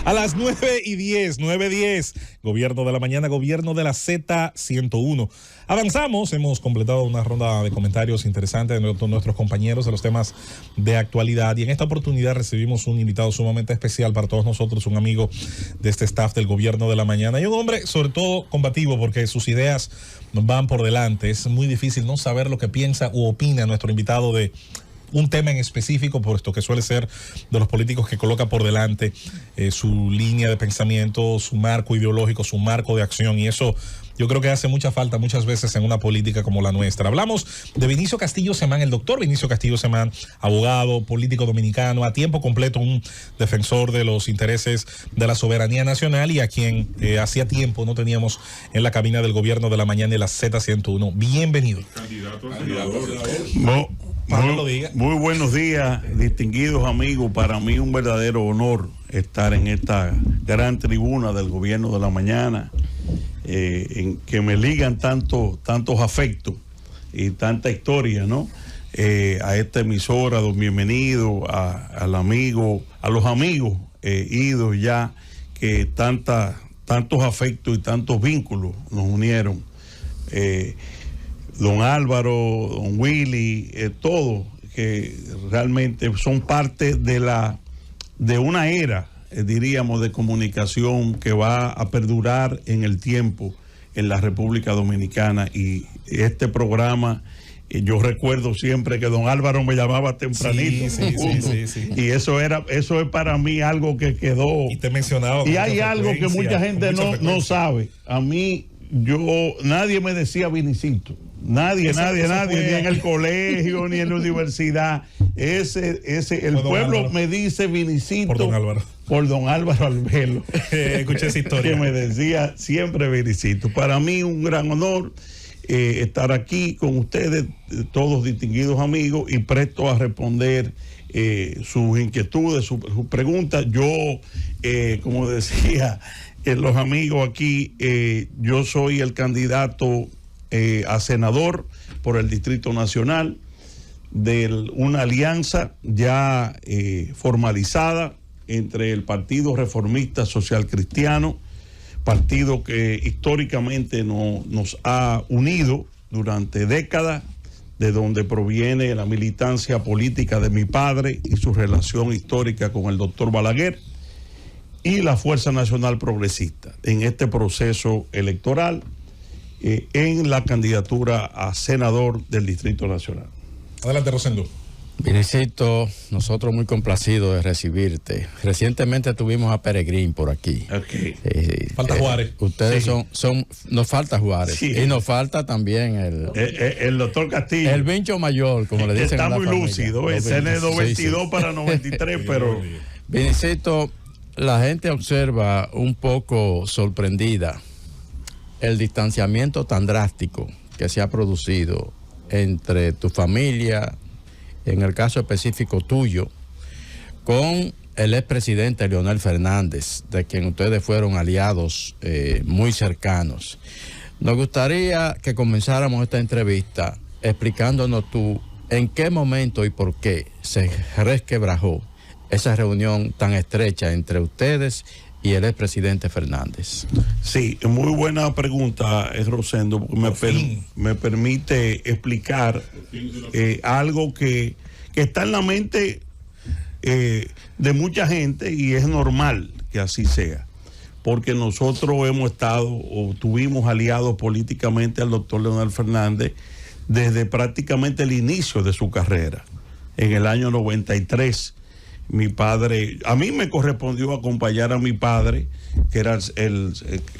A las 9:10, 9:10, Gobierno de la Mañana, Gobierno de la Z101. Avanzamos, hemos completado una ronda de comentarios interesantes de nuestros compañeros de los temas de actualidad, y en esta oportunidad recibimos un invitado sumamente especial para todos nosotros, un amigo de este staff del Gobierno de la Mañana y un hombre sobre todo combativo porque sus ideas van por delante. Es muy difícil no saber lo que piensa u opina nuestro invitado de un tema en específico, puesto que suele ser de los políticos que coloca por delante su línea de pensamiento, su marco ideológico, su marco de acción, y eso yo creo que hace mucha falta muchas veces en una política como la nuestra. Hablamos de Vinicio Castillo Semán, el doctor Vinicio Castillo Semán, abogado, político dominicano, a tiempo completo un defensor de los intereses de la soberanía nacional, y a quien hacía tiempo no teníamos en la cabina del Gobierno de la Mañana y la Z101. Bienvenido. Candidato. Muy buenos días, distinguidos amigos. Para mí un verdadero honor estar en esta gran tribuna del Gobierno de la Mañana, en que me ligan tantos afectos y tanta historia, ¿no? A esta emisora, bienvenido al amigo, a los amigos idos ya, que tantos afectos y tantos vínculos nos unieron. Don Álvaro, don Willy, todos que realmente son parte de una era, diríamos, de comunicación que va a perdurar en el tiempo en la República Dominicana. Y este programa, yo recuerdo siempre que don Álvaro me llamaba tempranito. Sí. Y eso es para mí algo que quedó. Y te mencionaba. Y hay algo que mucha gente no sabe. A mí, nadie me decía Vinicito. Nadie, ni en el colegio, ni en la universidad. El pueblo Álvaro me dice Vinicito por don Álvaro Albelo. Escuché esa historia. Que me decía siempre Vinicito. Para mí un gran honor estar aquí con ustedes, todos distinguidos amigos, y presto a responder sus inquietudes, sus preguntas. Yo, como decía los amigos aquí, yo soy el candidato a senador por el Distrito Nacional de una alianza ya formalizada entre el Partido Reformista Social Cristiano, partido que históricamente nos ha unido durante décadas, de donde proviene la militancia política de mi padre y su relación histórica con el doctor Balaguer, y la Fuerza Nacional Progresista en este proceso electoral en la candidatura a senador del Distrito Nacional. Adelante, Rosendo. Vinicito, nosotros muy complacidos de recibirte. Recientemente tuvimos a Peregrín por aquí. Okay. Falta Juárez. Ustedes nos falta Juárez. Sí. Y nos falta también el doctor Castillo. El Vincho Mayor, como le dicen. Está muy lúcido. Tiene 22 para 93, pero... Vinicito, la gente observa un poco sorprendida el distanciamiento tan drástico que se ha producido entre tu familia, en el caso específico tuyo, con el expresidente Leonel Fernández, de quien ustedes fueron aliados muy cercanos. Nos gustaría que comenzáramos esta entrevista explicándonos tú en qué momento y por qué se resquebrajó esa reunión tan estrecha entre ustedes y el expresidente Fernández. Sí, muy buena pregunta, Rosendo, porque me permite explicar algo que está en la mente de mucha gente, y es normal que así sea, porque nosotros hemos estado o tuvimos aliados políticamente al doctor Leonel Fernández desde prácticamente el inicio de su carrera, en el año 93. Mi padre, a mí me correspondió acompañar a mi padre, que era el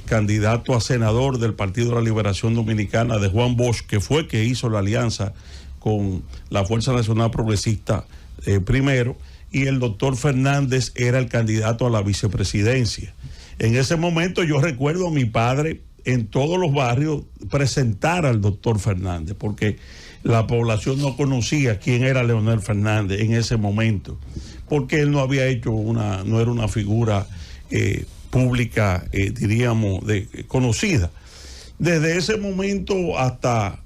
candidato a senador del Partido de la Liberación Dominicana de Juan Bosch, que fue que hizo la alianza con la Fuerza Nacional Progresista primero, y el doctor Fernández era el candidato a la vicepresidencia. En ese momento yo recuerdo a mi padre en todos los barrios presentar al doctor Fernández, porque la población no conocía quién era Leonel Fernández en ese momento, porque él no había hecho no era una figura pública, diríamos, conocida. Desde ese momento hasta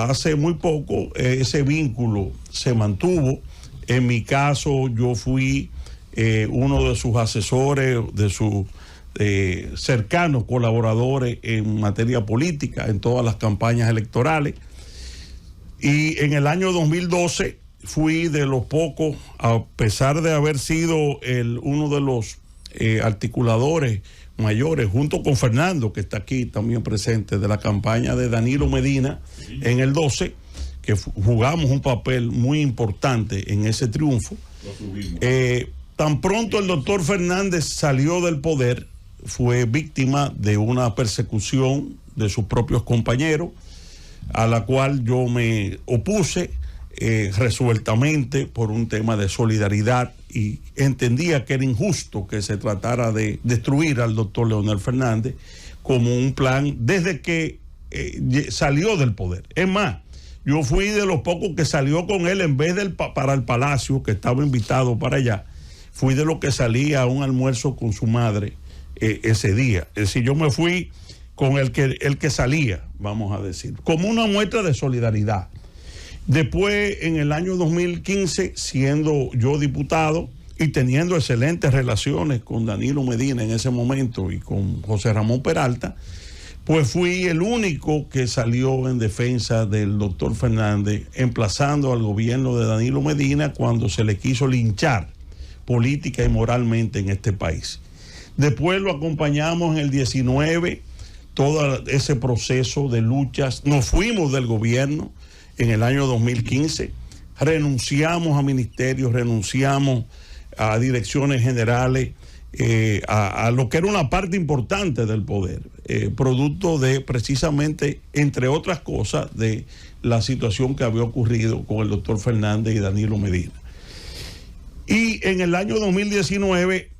hace muy poco, ese vínculo se mantuvo. En mi caso, yo fui uno de sus asesores, de sus cercanos colaboradores en materia política, en todas las campañas electorales. Y en el año 2012 fui de los pocos, a pesar de haber sido uno de los articuladores mayores, junto con Fernando, que está aquí también presente, de la campaña de Danilo Medina en el 12, que jugamos un papel muy importante en ese triunfo. Tan pronto el doctor Fernández salió del poder, fue víctima de una persecución de sus propios compañeros, a la cual yo me opuse resueltamente por un tema de solidaridad, y entendía que era injusto que se tratara de destruir al doctor Leonel Fernández como un plan desde que salió del poder. Es más, yo fui de los pocos que salió con él en vez para el Palacio, que estaba invitado para allá. Fui de los que salía a un almuerzo con su madre ese día. Es decir, yo me fui con el que salía, vamos a decir, como una muestra de solidaridad. Después, en el año 2015, siendo yo diputado y teniendo excelentes relaciones con Danilo Medina en ese momento y con José Ramón Peralta, pues fui el único que salió en defensa del doctor Fernández, emplazando al gobierno de Danilo Medina cuando se le quiso linchar política y moralmente en este país. Después lo acompañamos en el 19, todo ese proceso de luchas. Nos fuimos del gobierno en el año 2015, renunciamos a ministerios, renunciamos a direcciones generales, a lo que era una parte importante del poder, producto de precisamente, entre otras cosas, de la situación que había ocurrido con el doctor Fernández y Danilo Medina. Y en el año 2019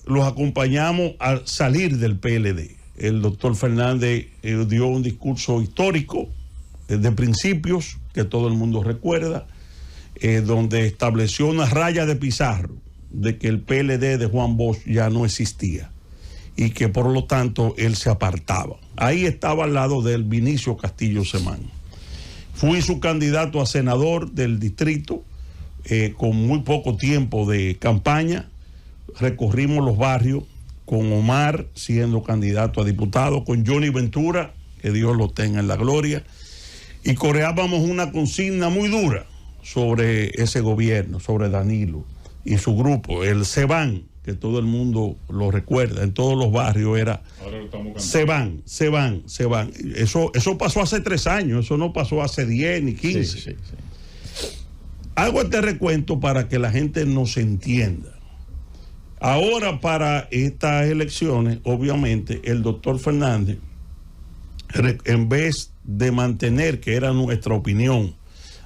los acompañamos a salir del PLD. El doctor Fernández dio un discurso histórico de principios que todo el mundo recuerda, donde estableció una raya de pizarro de que el PLD de Juan Bosch ya no existía y que por lo tanto él se apartaba. Ahí estaba al lado del Vinicio Castillo Semán. Fui su candidato a senador del distrito con muy poco tiempo de campaña. Recorrimos los barrios con Omar siendo candidato a diputado, con Johnny Ventura, que Dios lo tenga en la gloria, y coreábamos una consigna muy dura sobre ese gobierno, sobre Danilo y su grupo, el se van, que todo el mundo lo recuerda, en todos los barrios era se van. Eso pasó hace 3 años, eso no pasó hace 10 ni 15. Sí. Hago este recuento para que la gente nos entienda. Ahora, para estas elecciones, obviamente, el doctor Fernández, en vez de mantener, que era nuestra opinión,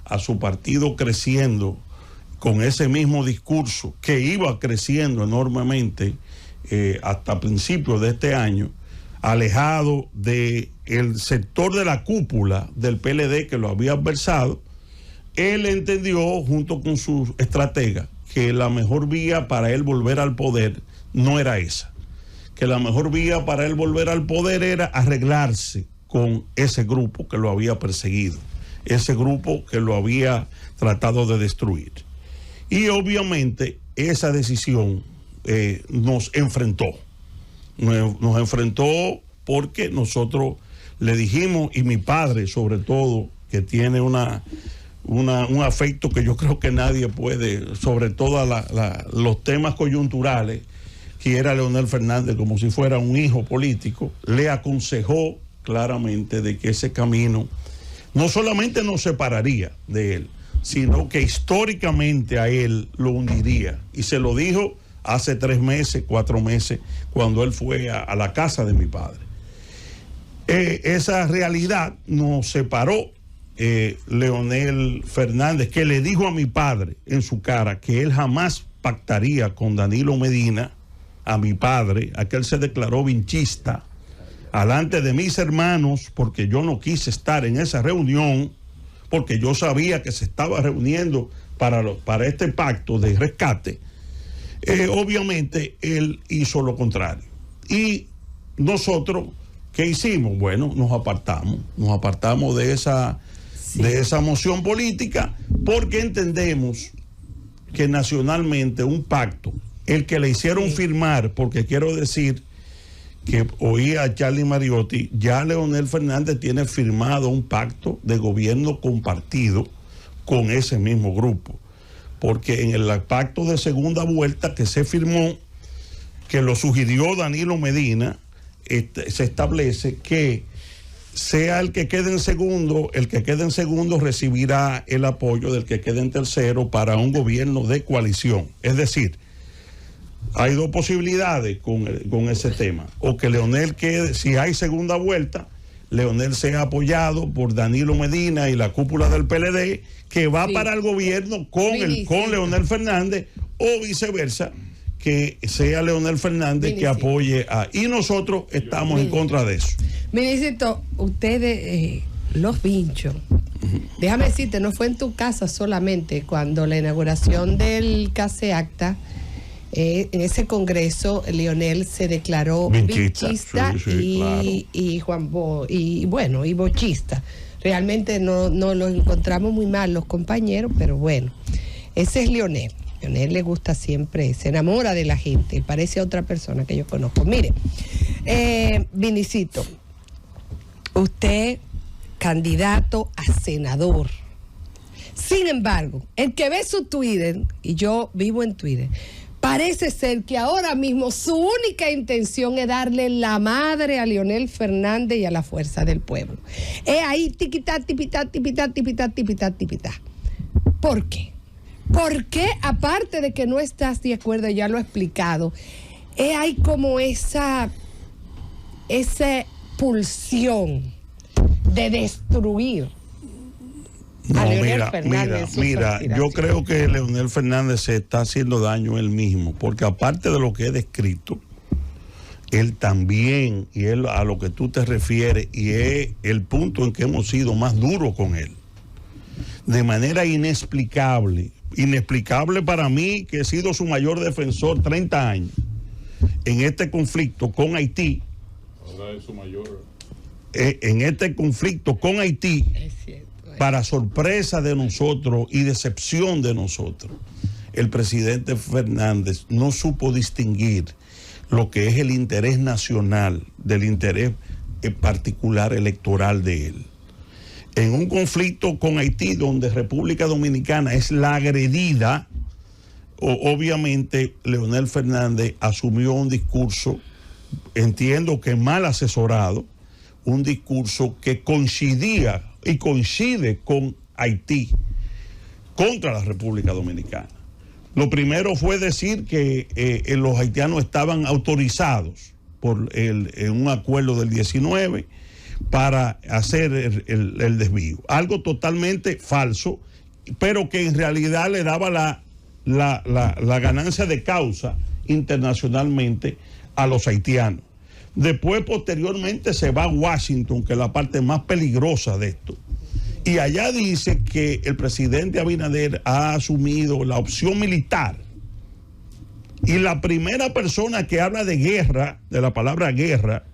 a su partido creciendo con ese mismo discurso que iba creciendo enormemente hasta principios de este año, alejado del sector de la cúpula del PLD que lo había adversado, él entendió, junto con sus estrategas, que la mejor vía para él volver al poder no era esa, que la mejor vía para él volver al poder era arreglarse con ese grupo que lo había perseguido, ese grupo que lo había tratado de destruir. Y obviamente esa decisión nos enfrentó porque nosotros le dijimos, y mi padre sobre todo, que tiene un afecto que yo creo que nadie puede, sobre todo los temas coyunturales, que era Leonel Fernández como si fuera un hijo político, le aconsejó claramente de que ese camino no solamente nos separaría de él, sino que históricamente a él lo hundiría. Y se lo dijo hace 3 meses, 4 meses, cuando él fue a la casa de mi padre. Esa realidad nos separó. Leonel Fernández, que le dijo a mi padre en su cara que él jamás pactaría con Danilo Medina, a mi padre, a que él se declaró vinchista alante de mis hermanos, porque yo no quise estar en esa reunión, porque yo sabía que se estaba reuniendo para este pacto de rescate. Obviamente él hizo lo contrario. Y nosotros, ¿qué hicimos? Bueno, nos apartamos de esa moción política, porque entendemos que nacionalmente un pacto, el que le hicieron firmar, porque quiero decir que oí a Charlie Mariotti, ya Leonel Fernández tiene firmado un pacto de gobierno compartido con ese mismo grupo, porque en el pacto de segunda vuelta que se firmó, que lo sugirió Danilo Medina, se establece que sea el que quede en segundo, el que quede en segundo recibirá el apoyo del que quede en tercero para un gobierno de coalición. Es decir, hay dos posibilidades con ese tema. O que Leonel quede, si hay segunda vuelta, Leonel sea apoyado por Danilo Medina y la cúpula del PLD, que va para el gobierno con Leonel Fernández, o viceversa, que sea Leonel Fernández que apoye a... Y nosotros estamos en contra de eso. Ministro, ustedes, los pinchos, déjame decirte, no fue en tu casa solamente cuando la inauguración del CASEACTA, en ese congreso, Leonel se declaró vinchista y bochista. Realmente no lo encontramos muy mal los compañeros, pero bueno, ese es Leonel. Leonel le gusta siempre, se enamora de la gente, parece otra persona que yo conozco. Mire, Vinicito, usted candidato a senador. Sin embargo, el que ve su Twitter, y yo vivo en Twitter, parece ser que ahora mismo su única intención es darle la madre a Leonel Fernández y a la Fuerza del Pueblo. Es ahí tiquitá, tipitá, tipitá, tipitá, tipitá, tipitá. ¿Por qué? Porque aparte de que no estás de acuerdo, ya lo he explicado, hay como esa pulsión de destruir. No, mira, yo creo que Leonel Fernández se está haciendo daño él mismo, porque aparte de lo que he descrito, él también, y él a lo que tú te refieres, y es el punto en que hemos sido más duros con él, de manera inexplicable para mí, que he sido su mayor defensor 30 años, en este conflicto con Haití, ahora es su mayor... en este conflicto con Haití, para sorpresa de nosotros y decepción de nosotros, el presidente Fernández no supo distinguir lo que es el interés nacional del interés particular electoral de él. En un conflicto con Haití, donde República Dominicana es la agredida, obviamente Leonel Fernández asumió un discurso, entiendo que mal asesorado, un discurso que coincidía y coincide con Haití contra la República Dominicana. Lo primero fue decir que los haitianos estaban autorizados en un acuerdo del 19 para hacer el desvío. Algo totalmente falso, pero que en realidad le daba la ganancia de causa internacionalmente a los haitianos. Después, posteriormente, se va a Washington, que es la parte más peligrosa de esto. Y allá dice que el presidente Abinader ha asumido la opción militar. Y la primera persona que habla de guerra, de la palabra guerra,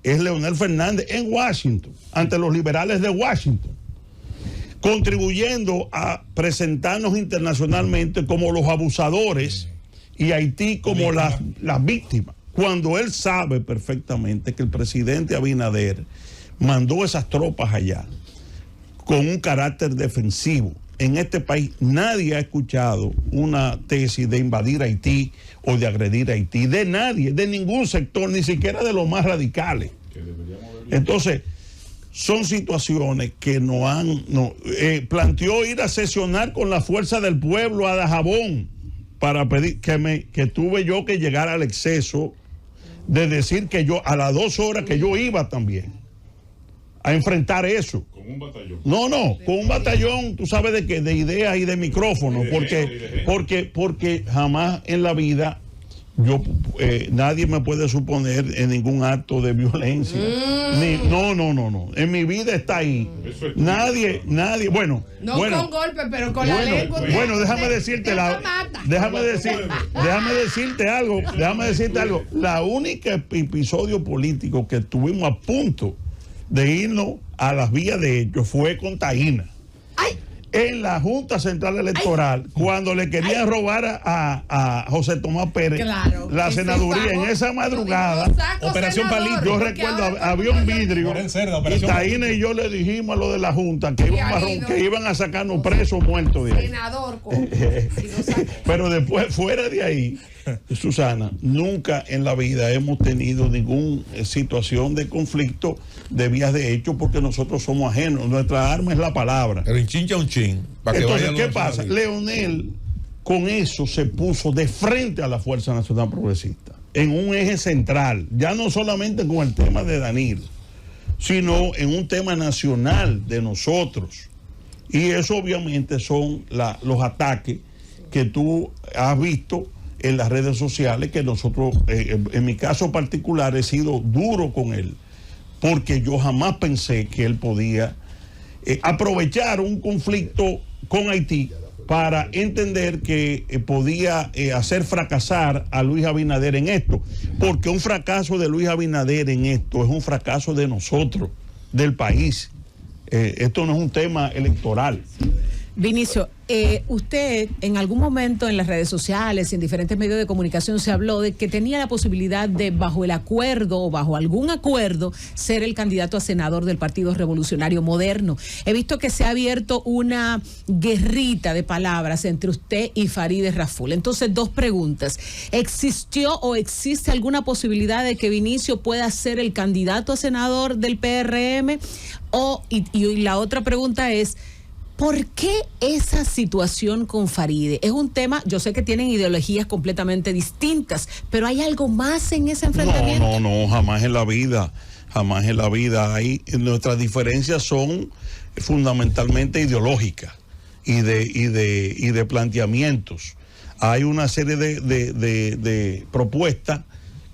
es Leonel Fernández en Washington, ante los liberales de Washington, contribuyendo a presentarnos internacionalmente como los abusadores y Haití como las víctimas, cuando él sabe perfectamente que el presidente Abinader mandó esas tropas allá con un carácter defensivo. En este país nadie ha escuchado una tesis de invadir Haití o de agredir a Haití, de nadie, de ningún sector, ni siquiera de los más radicales. Entonces, son situaciones que planteó ir a sesionar con la Fuerza del Pueblo a Dajabón para pedir que tuve yo que llegar al exceso de decir que yo a las 2 horas que yo iba también a enfrentar eso. ¿Con un batallón? No, con un batallón, tú sabes de qué, de ideas y de micrófonos, porque jamás en la vida nadie me puede suponer en ningún acto de violencia. No. En mi vida está ahí. Nadie, bueno. No con golpe, pero con la lengua. Bueno, déjame decirte algo. La única episodio político que estuvimos a punto de irnos a las vías de ellos fue con Taína. en la Junta Central Electoral, cuando le querían robar a José Tomás Pérez la senaduría en esa madrugada. Operación Palito. Yo recuerdo, había un vidrio y Taína y yo le dijimos a lo de la Junta que iban a sacarnos presos muertos de ahí. Senador, pero después, fuera de ahí, Susana, nunca en la vida hemos tenido ninguna situación de conflicto de vías de hecho, porque nosotros somos ajenos. Nuestra arma es la palabra. Pero chincha un chin. Entonces, ¿qué pasa? Leonel con eso se puso de frente a la Fuerza Nacional Progresista, en un eje central, ya no solamente con el tema de Danilo, sino en un tema nacional de nosotros. Y eso obviamente son los ataques que tú has visto en las redes sociales, que nosotros, en mi caso particular, he sido duro con él, porque yo jamás pensé que él podía aprovechar un conflicto con Haití para entender que podía hacer fracasar a Luis Abinader en esto, porque un fracaso de Luis Abinader en esto es un fracaso de nosotros, del país. Esto no es un tema electoral. Vinicio, usted en algún momento en las redes sociales y en diferentes medios de comunicación se habló de que tenía la posibilidad de, bajo el acuerdo o bajo algún acuerdo, ser el candidato a senador del Partido Revolucionario Moderno. He visto que se ha abierto una guerrita de palabras entre usted y Farideh Raful. Entonces, dos preguntas. ¿Existió o existe alguna posibilidad de que Vinicio pueda ser el candidato a senador del PRM? Y la otra pregunta es, ¿por qué esa situación con Farideh? Es un tema, yo sé que tienen ideologías completamente distintas, pero ¿hay algo más en ese enfrentamiento? No, jamás en la vida. Nuestras diferencias son fundamentalmente ideológicas y de planteamientos. Hay una serie de propuestas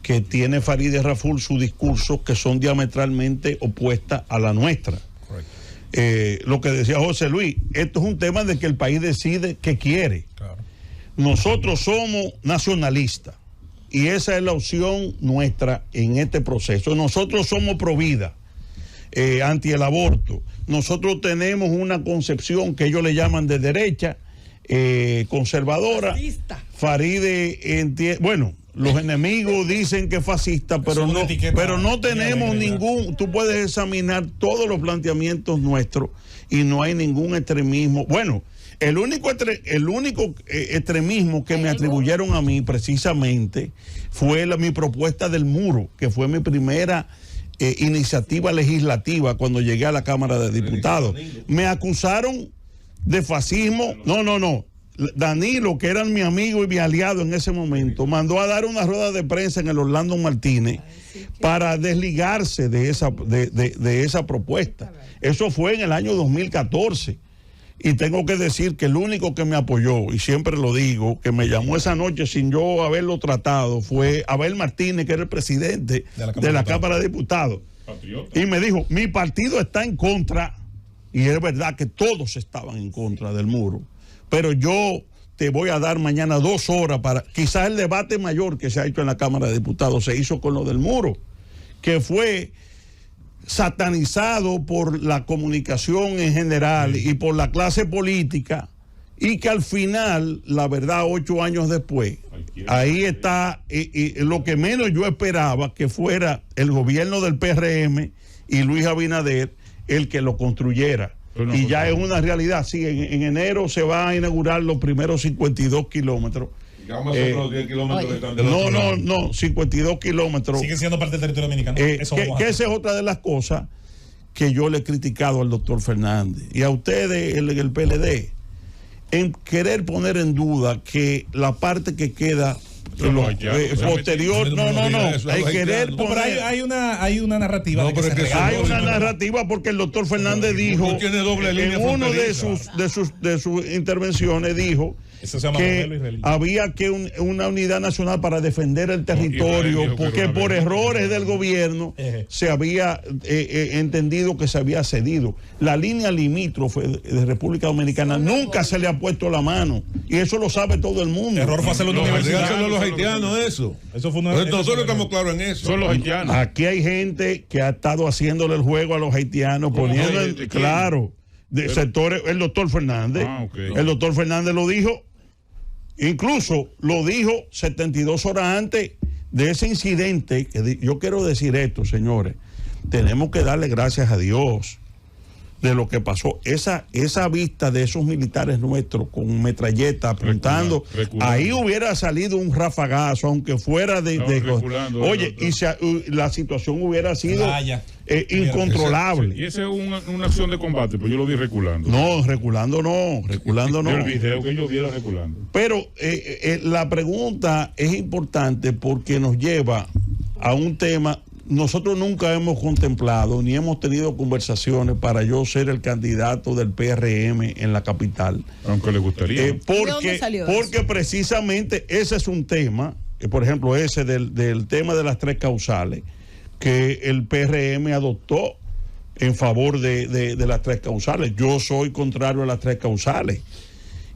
que tiene Farideh Raful, su discurso, que son diametralmente opuestas a la nuestra. Lo que decía José Luis, esto es un tema de que el país decide qué quiere. Claro. Nosotros somos nacionalistas y esa es la opción nuestra en este proceso. Nosotros somos pro vida, anti el aborto. Nosotros tenemos una concepción que ellos le llaman de derecha, conservadora. Farideh, bueno, los enemigos dicen que es fascista, pero no tenemos ningún. Tú puedes examinar todos los planteamientos nuestros y no hay ningún extremismo. Bueno, el único extremismo que me atribuyeron a mí precisamente fue mi propuesta del muro, que fue mi primera iniciativa legislativa cuando llegué a la Cámara de Diputados. Me acusaron de fascismo. No. Danilo, que era mi amigo y mi aliado en ese momento, mandó a dar una rueda de prensa en el Orlando Martínez para desligarse de esa propuesta. Eso fue en el año 2014. Y tengo que decir que el único que me apoyó, y siempre lo digo, que me llamó esa noche sin yo haberlo tratado, fue Abel Martínez, que era el presidente de la Cámara de Diputados. Patriota. Y me dijo, mi partido está en contra, y es verdad que todos estaban en contra del muro. Pero yo te voy a dar mañana 2 horas para, quizás el debate mayor que se ha hecho en la Cámara de Diputados se hizo con lo del muro, que fue satanizado por la comunicación en general y por la clase política, y que al final, la verdad, 8 años después, ahí está lo que menos yo esperaba, que fuera el gobierno del PRM y Luis Abinader el que lo construyera. Y ya es una realidad. Sí, en enero se va a inaugurar los primeros 52 kilómetros. Vamos a hacer los 10 kilómetros. No, 52 kilómetros. Sigue siendo parte del territorio dominicano. Que esa es otra de las cosas que yo le he criticado al doctor Fernández y a ustedes, el PLD, en querer poner en duda que la parte que queda posterior, hay querer poner. Hay una narrativa. Hay una narrativa porque el doctor Fernández dijo, en una de sus intervenciones dijo que había que una unidad nacional para defender el territorio, porque por errores del gobierno se había entendido que se había cedido. La línea limítrofe de República Dominicana nunca se le ha puesto la mano, y eso lo sabe todo el mundo. Error fue hacerlo en la universidad. Los haitianos, eso fue nosotros estamos claros en eso. Son los haitianos. Aquí hay gente que ha estado haciéndole el juego a los haitianos, poniendo claro. de sectores, el doctor Fernández. El doctor Fernández lo dijo, incluso lo dijo 72 horas antes de ese incidente. Que yo quiero decir esto, señores, tenemos que darle gracias a Dios de lo que pasó. Esa vista de esos militares nuestros con metralleta apuntando, ahí hubiera salido un rafagazo, aunque fuera oye, y la situación hubiera sido incontrolable. Y esa es una acción de combate, pues yo lo vi reculando. No, reculando no. El video que yo vi era reculando. Pero la pregunta es importante porque nos lleva a un tema. Nosotros nunca hemos contemplado ni hemos tenido conversaciones para yo ser el candidato del PRM en la capital. Aunque le gustaría. Porque precisamente ese es un tema, por ejemplo, ese del tema de las 3 causales, que el PRM adoptó en favor de las 3 causales. Yo soy contrario a las 3 causales.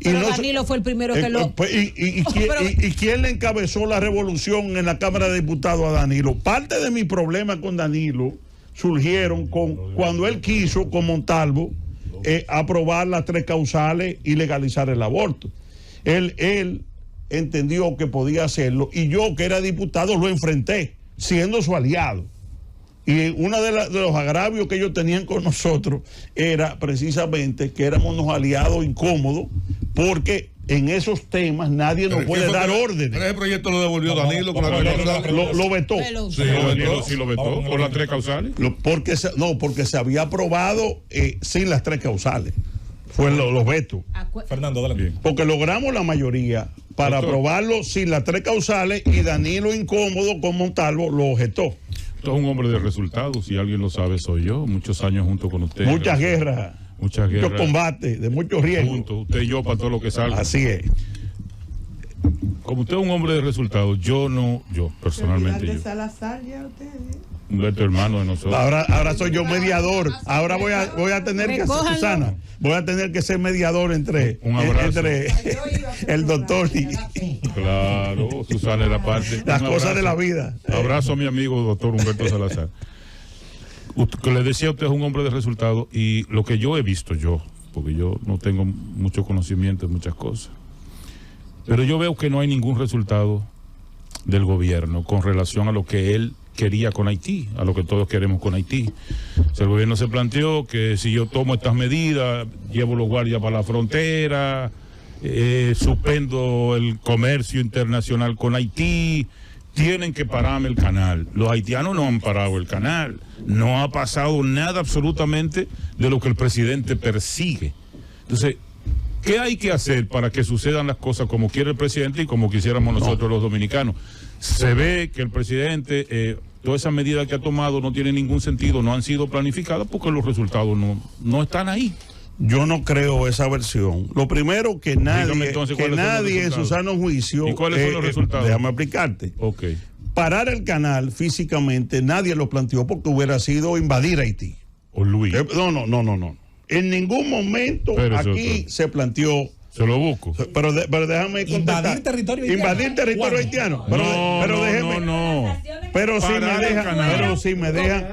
Pero Danilo fue el primero que lo... ¿Y quién le encabezó la revolución en la Cámara de Diputados a Danilo? Parte de mi problema con Danilo surgieron cuando él quiso, con Montalvo, aprobar las 3 causales y legalizar el aborto. Él entendió que podía hacerlo y yo, que era diputado, lo enfrenté, siendo su aliado. Y uno de los agravios que ellos tenían con nosotros era precisamente que éramos unos aliados incómodos, porque en esos temas nadie nos puede dar órdenes. Pero ese proyecto lo devolvió Danilo con la 3 causales. Lo vetó. Sí, lo vetó por las 3 causales. Porque se había aprobado sin las 3 causales. Fue los vetos. Fernando, dale. Porque logramos la mayoría para aprobarlo sin las 3 causales y Danilo, incómodo con Montalvo, lo objetó. Usted es un hombre de resultados, si alguien lo sabe soy yo, muchos años junto con usted. Muchas guerras, muchos combates, de muchos riesgos. Juntos, usted y yo para todo lo que salga. Así es. Como usted es un hombre de resultados, yo personalmente yo. Salazar ya usted. Humberto, hermano de nosotros. Ahora soy yo mediador. Ahora voy a tener que ser, Susana, voy a tener que ser mediador entre el doctor y... Claro, Susana era parte. Las cosas de la vida. Abrazo a mi amigo doctor Humberto Salazar. Que le decía, usted es un hombre de resultados y lo que yo he visto porque yo no tengo mucho conocimiento de muchas cosas, pero yo veo que no hay ningún resultado del gobierno con relación a lo que él quería con Haití, a lo que todos queremos con Haití. O sea, el gobierno se planteó que si yo tomo estas medidas, llevo los guardias para la frontera, suspendo el comercio internacional con Haití, tienen que pararme el canal. Los haitianos no han parado el canal. No ha pasado nada absolutamente de lo que el presidente persigue. Entonces, ¿qué hay que hacer para que sucedan las cosas como quiere el presidente y como quisiéramos nosotros los dominicanos? Se ve que el presidente, todas esas medidas que ha tomado no tienen ningún sentido, no han sido planificadas porque los resultados no están ahí. Yo no creo esa versión. Lo primero que nadie en su sano juicio... ¿Y cuáles son los resultados? Déjame explicarte. Okay. Parar el canal físicamente nadie lo planteó porque hubiera sido invadir Haití. O Luis. No. En ningún momento aquí se planteó... Se lo busco. Pero déjame contestar. Invadir territorio haitiano. Pero déjeme. Pero si me dejan.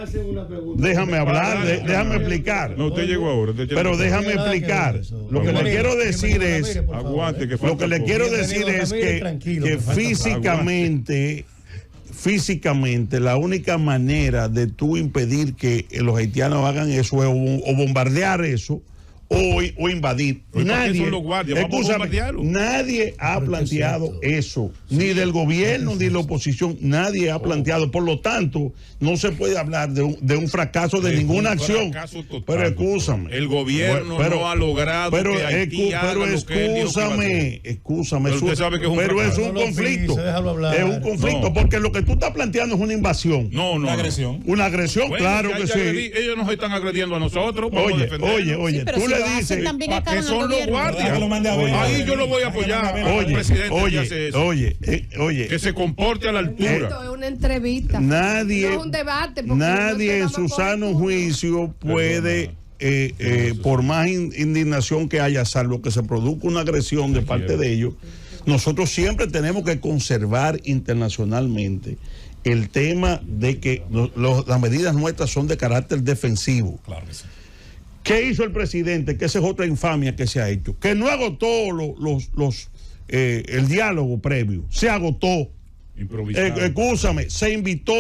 Déjame hablar, déjame explicar. No, usted llegó ahora. Pero déjame explicar. Lo que le quiero decir es. Aguante, que lo que le quiero decir es que físicamente la única manera de tú impedir que los haitianos hagan eso es o bombardear eso o invadir. Nadie ha planteado eso, ni del gobierno ni de la oposición, nadie ha planteado. Por lo tanto, no se puede hablar de un fracaso de ninguna acción. Pero escúchame, el gobierno no ha logrado que Haití haga lo que él dijo que iba a hacer. Escúchame, pero usted sabe que es un pero fracaso. Es un conflicto. Es un conflicto porque lo que tú estás planteando es una invasión. Una agresión. Una agresión, bueno, claro que sí. Ellos nos están agrediendo a nosotros. Oye, tú le dices que son los guardias. Ahí yo lo voy a apoyar. Oye, que se comporte a la altura. Esto es una entrevista. Nadie, no es un debate. Nadie en su sano juicio puede, por más indignación que haya, salvo que se produzca una agresión de parte de ellos, nosotros siempre tenemos que conservar internacionalmente el tema de que las medidas nuestras son de carácter defensivo. Claro que sí. ¿Qué hizo el presidente? Que esa es otra infamia que se ha hecho. Que no agotó el diálogo previo. Se agotó. Improvisado. Escúchame, se invitó.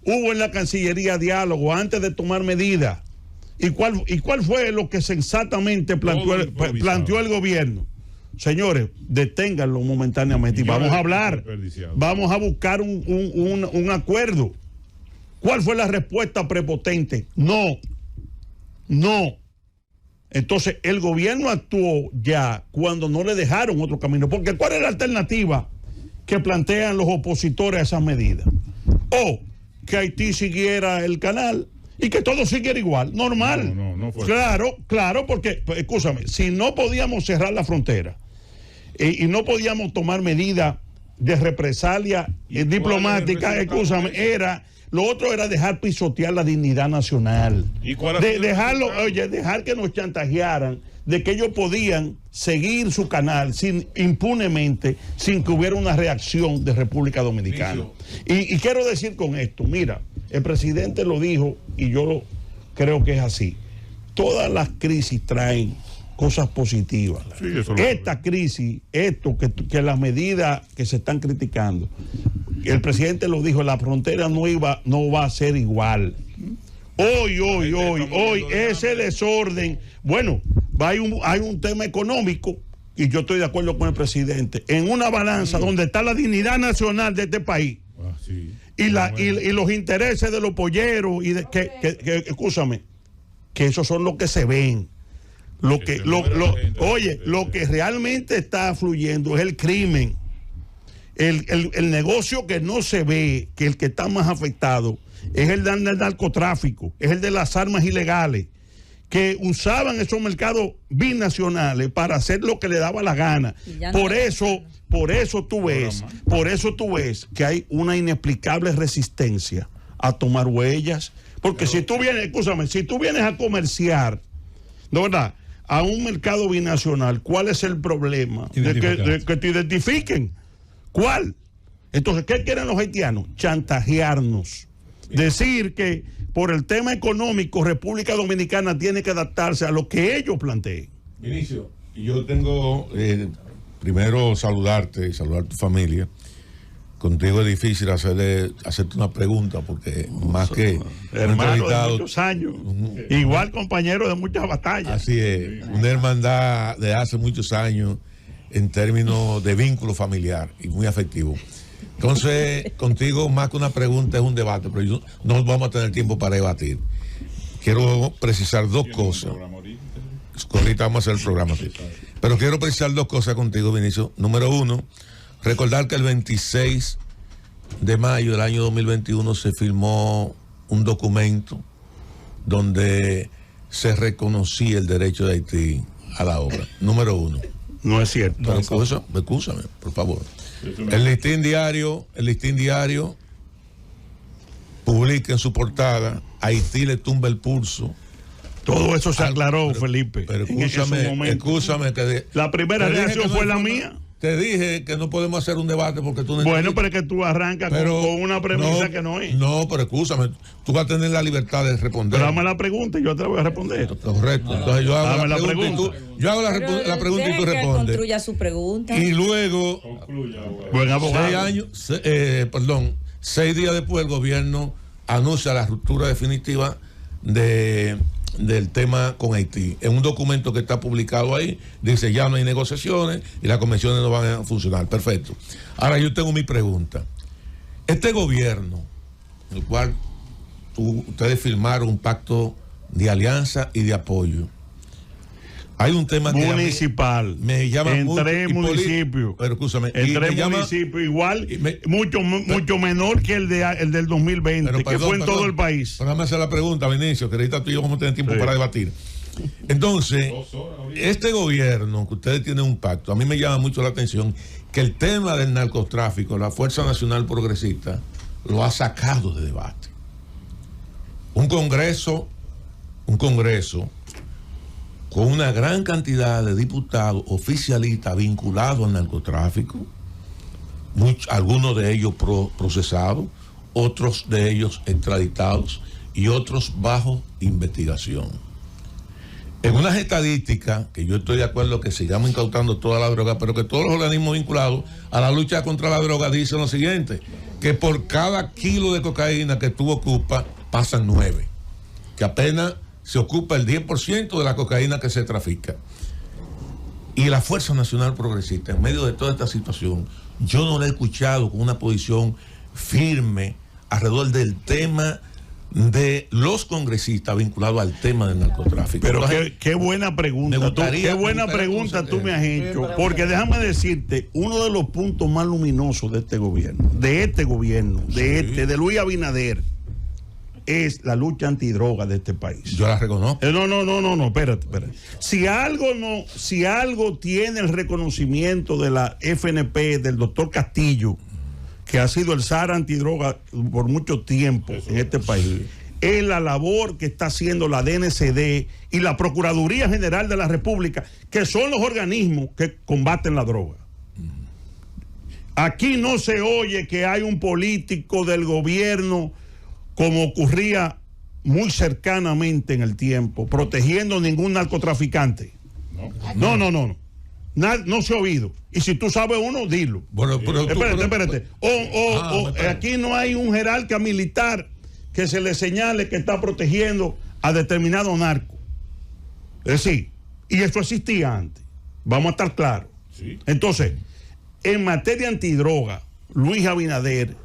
Hubo en la Cancillería diálogo antes de tomar medidas. ¿Y cuál fue lo que sensatamente planteó el gobierno? Señores, deténganlo momentáneamente y vamos a hablar. Vamos a buscar un acuerdo. ¿Cuál fue la respuesta prepotente? No. Entonces, el gobierno actuó ya cuando no le dejaron otro camino. Porque ¿cuál es la alternativa que plantean los opositores a esas medidas? O que Haití siguiera el canal y que todo siguiera igual, normal. No fue. Claro, porque, pues, escúchame, si no podíamos cerrar la frontera y no podíamos tomar medidas de represalia diplomática, escúchame, lo otro era dejar pisotear la dignidad nacional. ¿Y cuál dejar que nos chantajearan de que ellos podían seguir su canal impunemente, sin que hubiera una reacción de República Dominicana. Y quiero decir con esto, mira, el presidente lo dijo y yo creo que es así. Todas las crisis traen cosas positivas. Sí, esta crisis, que las medidas que se están criticando, el presidente lo dijo, la frontera no va a ser igual. Hoy, ese desorden, bueno, hay un tema económico, y yo estoy de acuerdo con el presidente, en una balanza donde está la dignidad nacional de este país, y los intereses de los polleros, escúchame, que esos son los que se ven. Lo que realmente está fluyendo es el crimen. El negocio que no se ve, que el que está más afectado, es el del narcotráfico, es el de las armas ilegales, que usaban esos mercados binacionales para hacer lo que le daba la gana. Por eso tú ves que hay una inexplicable resistencia a tomar huellas, porque si tú vienes a comerciar, de verdad, a un mercado binacional, ¿cuál es el problema? De que te identifiquen. ¿Cuál? Entonces, ¿qué quieren los haitianos? Chantajearnos. Decir que por el tema económico República Dominicana tiene que adaptarse a lo que ellos planteen. Vinicio, yo tengo primero saludarte y saludar a tu familia. Contigo es difícil hacerte una pregunta porque más que hermano de muchos años, igual compañero de muchas batallas. Así es, una hermandad de hace muchos años en términos de vínculo familiar y muy afectivo. Entonces, contigo más que una pregunta es un debate, pero no vamos a tener tiempo para debatir. Quiero precisar dos cosas. Ahorita vamos a hacer el programa, sí. Pero quiero precisar dos cosas contigo, Vinicio. Número uno, recordar que el 26 de mayo del año 2021 se firmó un documento donde se reconocía el derecho de Haití a la obra. Número uno. No es cierto. Pero escúchame, por favor. El Listín Diario publica en su portada: Haití le tumba el pulso. Todo eso se aclaró, Felipe. Pero escúchame que la primera reacción fue la mía. Te dije que no podemos hacer un debate porque tú no. Bueno, pero es que tú arrancas con una premisa que no es. No, pero escúchame, tú vas a tener la libertad de responder. Pero dame la pregunta y yo te la voy a responder. Correcto. Entonces yo hago la pregunta. Yo hago la pregunta y tú respondes. Construya su pregunta. Y luego, buen abogado. 6 días después, el gobierno anuncia la ruptura definitiva del tema con Haití. En un documento que está publicado ahí, dice ya no hay negociaciones y las convenciones no van a funcionar. Perfecto. Ahora yo tengo mi pregunta. Este gobierno, en el cual ustedes firmaron un pacto de alianza y de apoyo, hay un tema municipal. Me llama en 3 municipios. Pero escúchame. En 3 municipios, igual, mucho menor que el del 2020, que fue en todo el país. Pero déjame hacer la pregunta, Vinicio, que ahorita tú y yo vamos a tener tiempo para debatir. Entonces, este gobierno, que ustedes tienen un pacto, a mí me llama mucho la atención que el tema del narcotráfico, la Fuerza Nacional Progresista, lo ha sacado de debate. Un congreso con una gran cantidad de diputados oficialistas vinculados al narcotráfico, algunos de ellos procesados, otros de ellos extraditados y otros bajo investigación. En unas estadísticas, que yo estoy de acuerdo que sigamos incautando toda la droga, pero que todos los organismos vinculados a la lucha contra la droga dicen lo siguiente, que por cada kilo de cocaína que tú ocupas, pasan 9. Que apenas se ocupa el 10% de la cocaína que se trafica. Y la Fuerza Nacional Progresista, en medio de toda esta situación, yo no la he escuchado con una posición firme alrededor del tema de los congresistas vinculados al tema del narcotráfico. Pero qué buena pregunta. Qué buena pregunta tú me has hecho. Porque déjame decirte, uno de los puntos más luminosos de este gobierno, de Luis Abinader, es la lucha antidroga de este país. Yo la reconozco. No, espérate. Si algo tiene el reconocimiento de la FNP, del doctor Castillo, que ha sido el zar antidroga por mucho tiempo en este país, es la labor que está haciendo la DNCD y la Procuraduría General de la República, que son los organismos que combaten la droga. Aquí no se oye que hay un político del gobierno, como ocurría muy cercanamente en el tiempo, protegiendo ningún narcotraficante. No. No se ha oído. Y si tú sabes uno, dilo. Bueno, Espérate. Aquí no hay un jerarca militar que se le señale que está protegiendo a determinado narco. Es decir, y eso existía antes. Vamos a estar claros. Sí. Entonces, en materia antidroga, Luis Abinader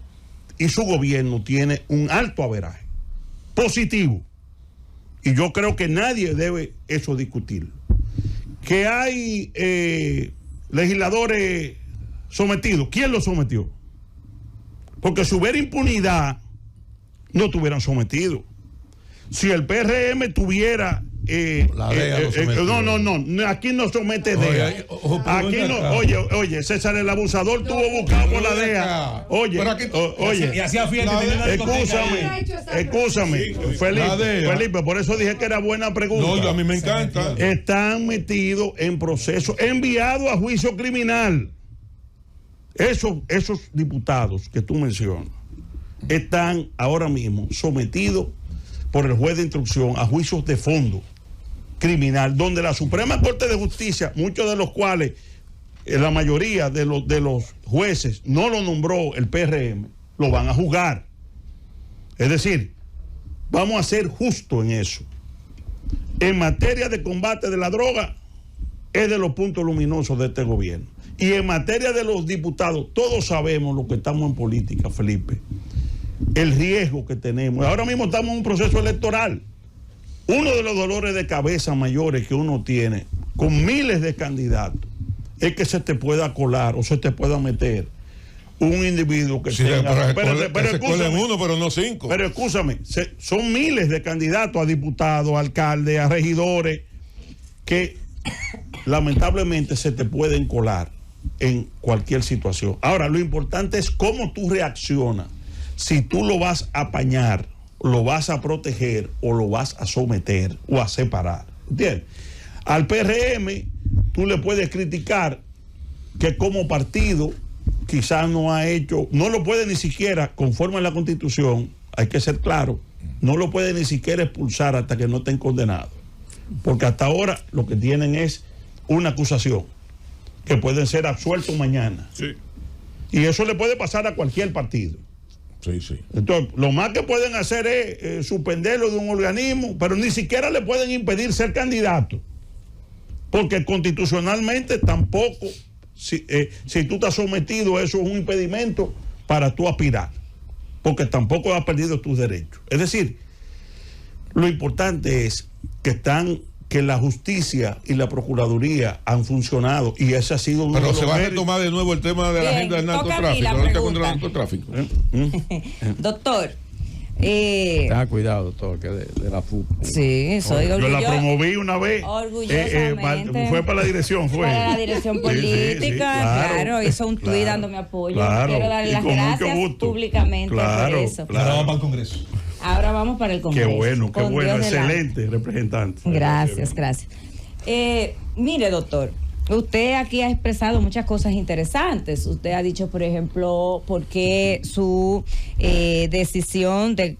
y su gobierno tiene un alto averaje positivo. Y yo creo que nadie debe eso discutirlo. Que hay legisladores sometidos. ¿Quién los sometió? Porque si hubiera impunidad, no tuvieran sometido. Si el PRM tuviera... la DEA no, aquí no somete DEA. Aquí no, oye, César el abusador tuvo buscado por la DEA. Oye, Y hacía fiesta. Escúchame, Felipe, por eso dije que era buena pregunta. No, a mí me encanta. Están metidos en proceso, enviados a juicio criminal. Esos diputados que tú mencionas están ahora mismo sometidos por el juez de instrucción a juicios de fondo criminal, donde la Suprema Corte de Justicia, muchos de los cuales la mayoría de los jueces no lo nombró el PRM, lo van a juzgar. Es decir, vamos a ser justos en eso. En materia de combate de la droga, es de los puntos luminosos de este gobierno. Y en materia de los diputados, todos sabemos lo que estamos en política, Felipe, el riesgo que tenemos. Ahora mismo estamos en un proceso electoral. Uno de los dolores de cabeza mayores que uno tiene con miles de candidatos es que se te pueda colar o se te pueda meter un individuo que tenga... pero no 5. Pero escúchame, son miles de candidatos a diputados, a alcaldes, a regidores que lamentablemente se te pueden colar en cualquier situación. Ahora, lo importante es cómo tú reaccionas. Si tú lo vas a apañar, lo vas a proteger o lo vas a someter o a separar. ¿Entiendes? Al PRM tú le puedes criticar que como partido quizás no ha hecho, no lo puede ni siquiera, conforme a la Constitución, hay que ser claro, no lo puede ni siquiera expulsar hasta que no estén condenados. Porque hasta ahora lo que tienen es una acusación, que pueden ser absueltos mañana. Sí. Y eso le puede pasar a cualquier partido. Sí. Entonces, lo más que pueden hacer es suspenderlo de un organismo, pero ni siquiera le pueden impedir ser candidato. Porque constitucionalmente tampoco, si tú estás sometido, eso es un impedimento para tú aspirar. Porque tampoco has perdido tus derechos. Es decir, lo importante es que la justicia y la procuraduría han funcionado y ese ha sido pero se va a retomar de nuevo el tema de la agenda del narcotráfico, la lucha contra el narcotráfico. Doctor, Tenga cuidado, doctor, que de la FUP. Sí, soy orgullosa. Yo la promoví una vez. Orgullosamente. Fue para la dirección, fue. Para la dirección política, Sí, claro, hizo un tuit dándome apoyo. Claro, Quiero darle las gracias públicamente por eso. Ahora vamos para el Congreso. Ahora vamos para el Congreso. Qué bueno, Con Dios delante. excelente representante. Gracias. Mire, doctor, Usted aquí ha expresado muchas cosas interesantes. Usted ha dicho, por ejemplo, por qué su decisión de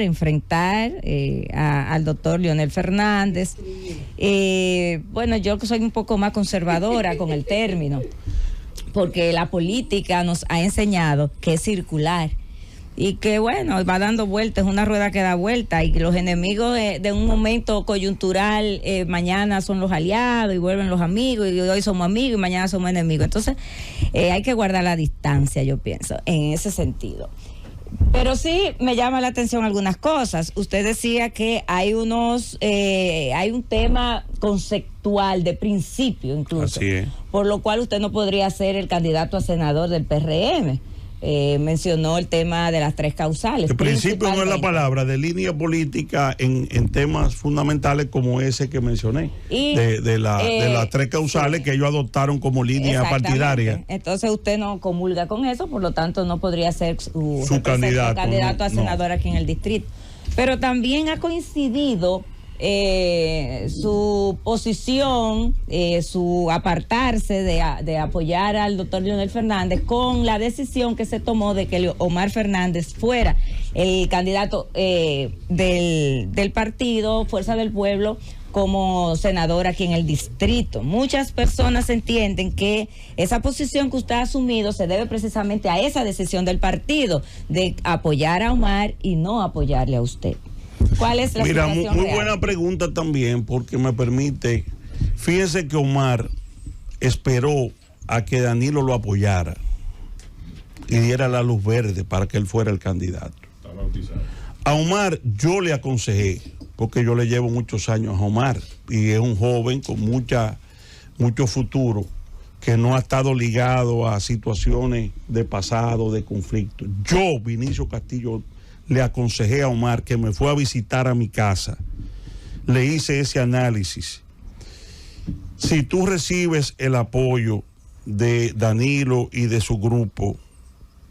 enfrentar al doctor Leonel Fernández. Bueno, yo soy un poco más conservadora con el término, porque la política nos ha enseñado que es circular. Y que bueno, va dando vueltas, es una rueda que da vuelta, y que los enemigos de un momento coyuntural, mañana son los aliados y vuelven los amigos, y hoy somos amigos y mañana somos enemigos. Entonces hay que guardar la distancia, yo pienso, en ese sentido. Pero sí me llama la atención algunas cosas. Usted decía que hay hay un tema conceptual de principio incluso, así es, por lo cual usted no podría ser el candidato a senador del PRM. Mencionó el tema de las 3 causales. El principio no es la palabra, de línea política en temas fundamentales como ese que mencioné, de las 3 causales, sí, que ellos adoptaron como línea partidaria. Entonces usted no comulga con eso, por lo tanto no podría ser su candidato a senador aquí en el distrito. Pero también ha coincidido su posición, su apartarse de apoyar al doctor Leonel Fernández con la decisión que se tomó de que Omar Fernández fuera el candidato del partido Fuerza del Pueblo como senador aquí en el distrito. Muchas personas entienden que esa posición que usted ha asumido se debe precisamente a esa decisión del partido de apoyar a Omar y no apoyarle a usted. ¿Cuál es la situación real? Muy buena pregunta también, porque me permite, fíjese que Omar esperó a que Danilo lo apoyara y diera la luz verde para que él fuera el candidato. A Omar yo le aconsejé, porque yo le llevo muchos años a Omar, y es un joven con mucho futuro, que no ha estado ligado a situaciones de pasado, de conflicto. Yo, Vinicio Castillo, le aconsejé a Omar, que me fue a visitar a mi casa, le hice ese análisis. Si tú recibes el apoyo de Danilo y de su grupo,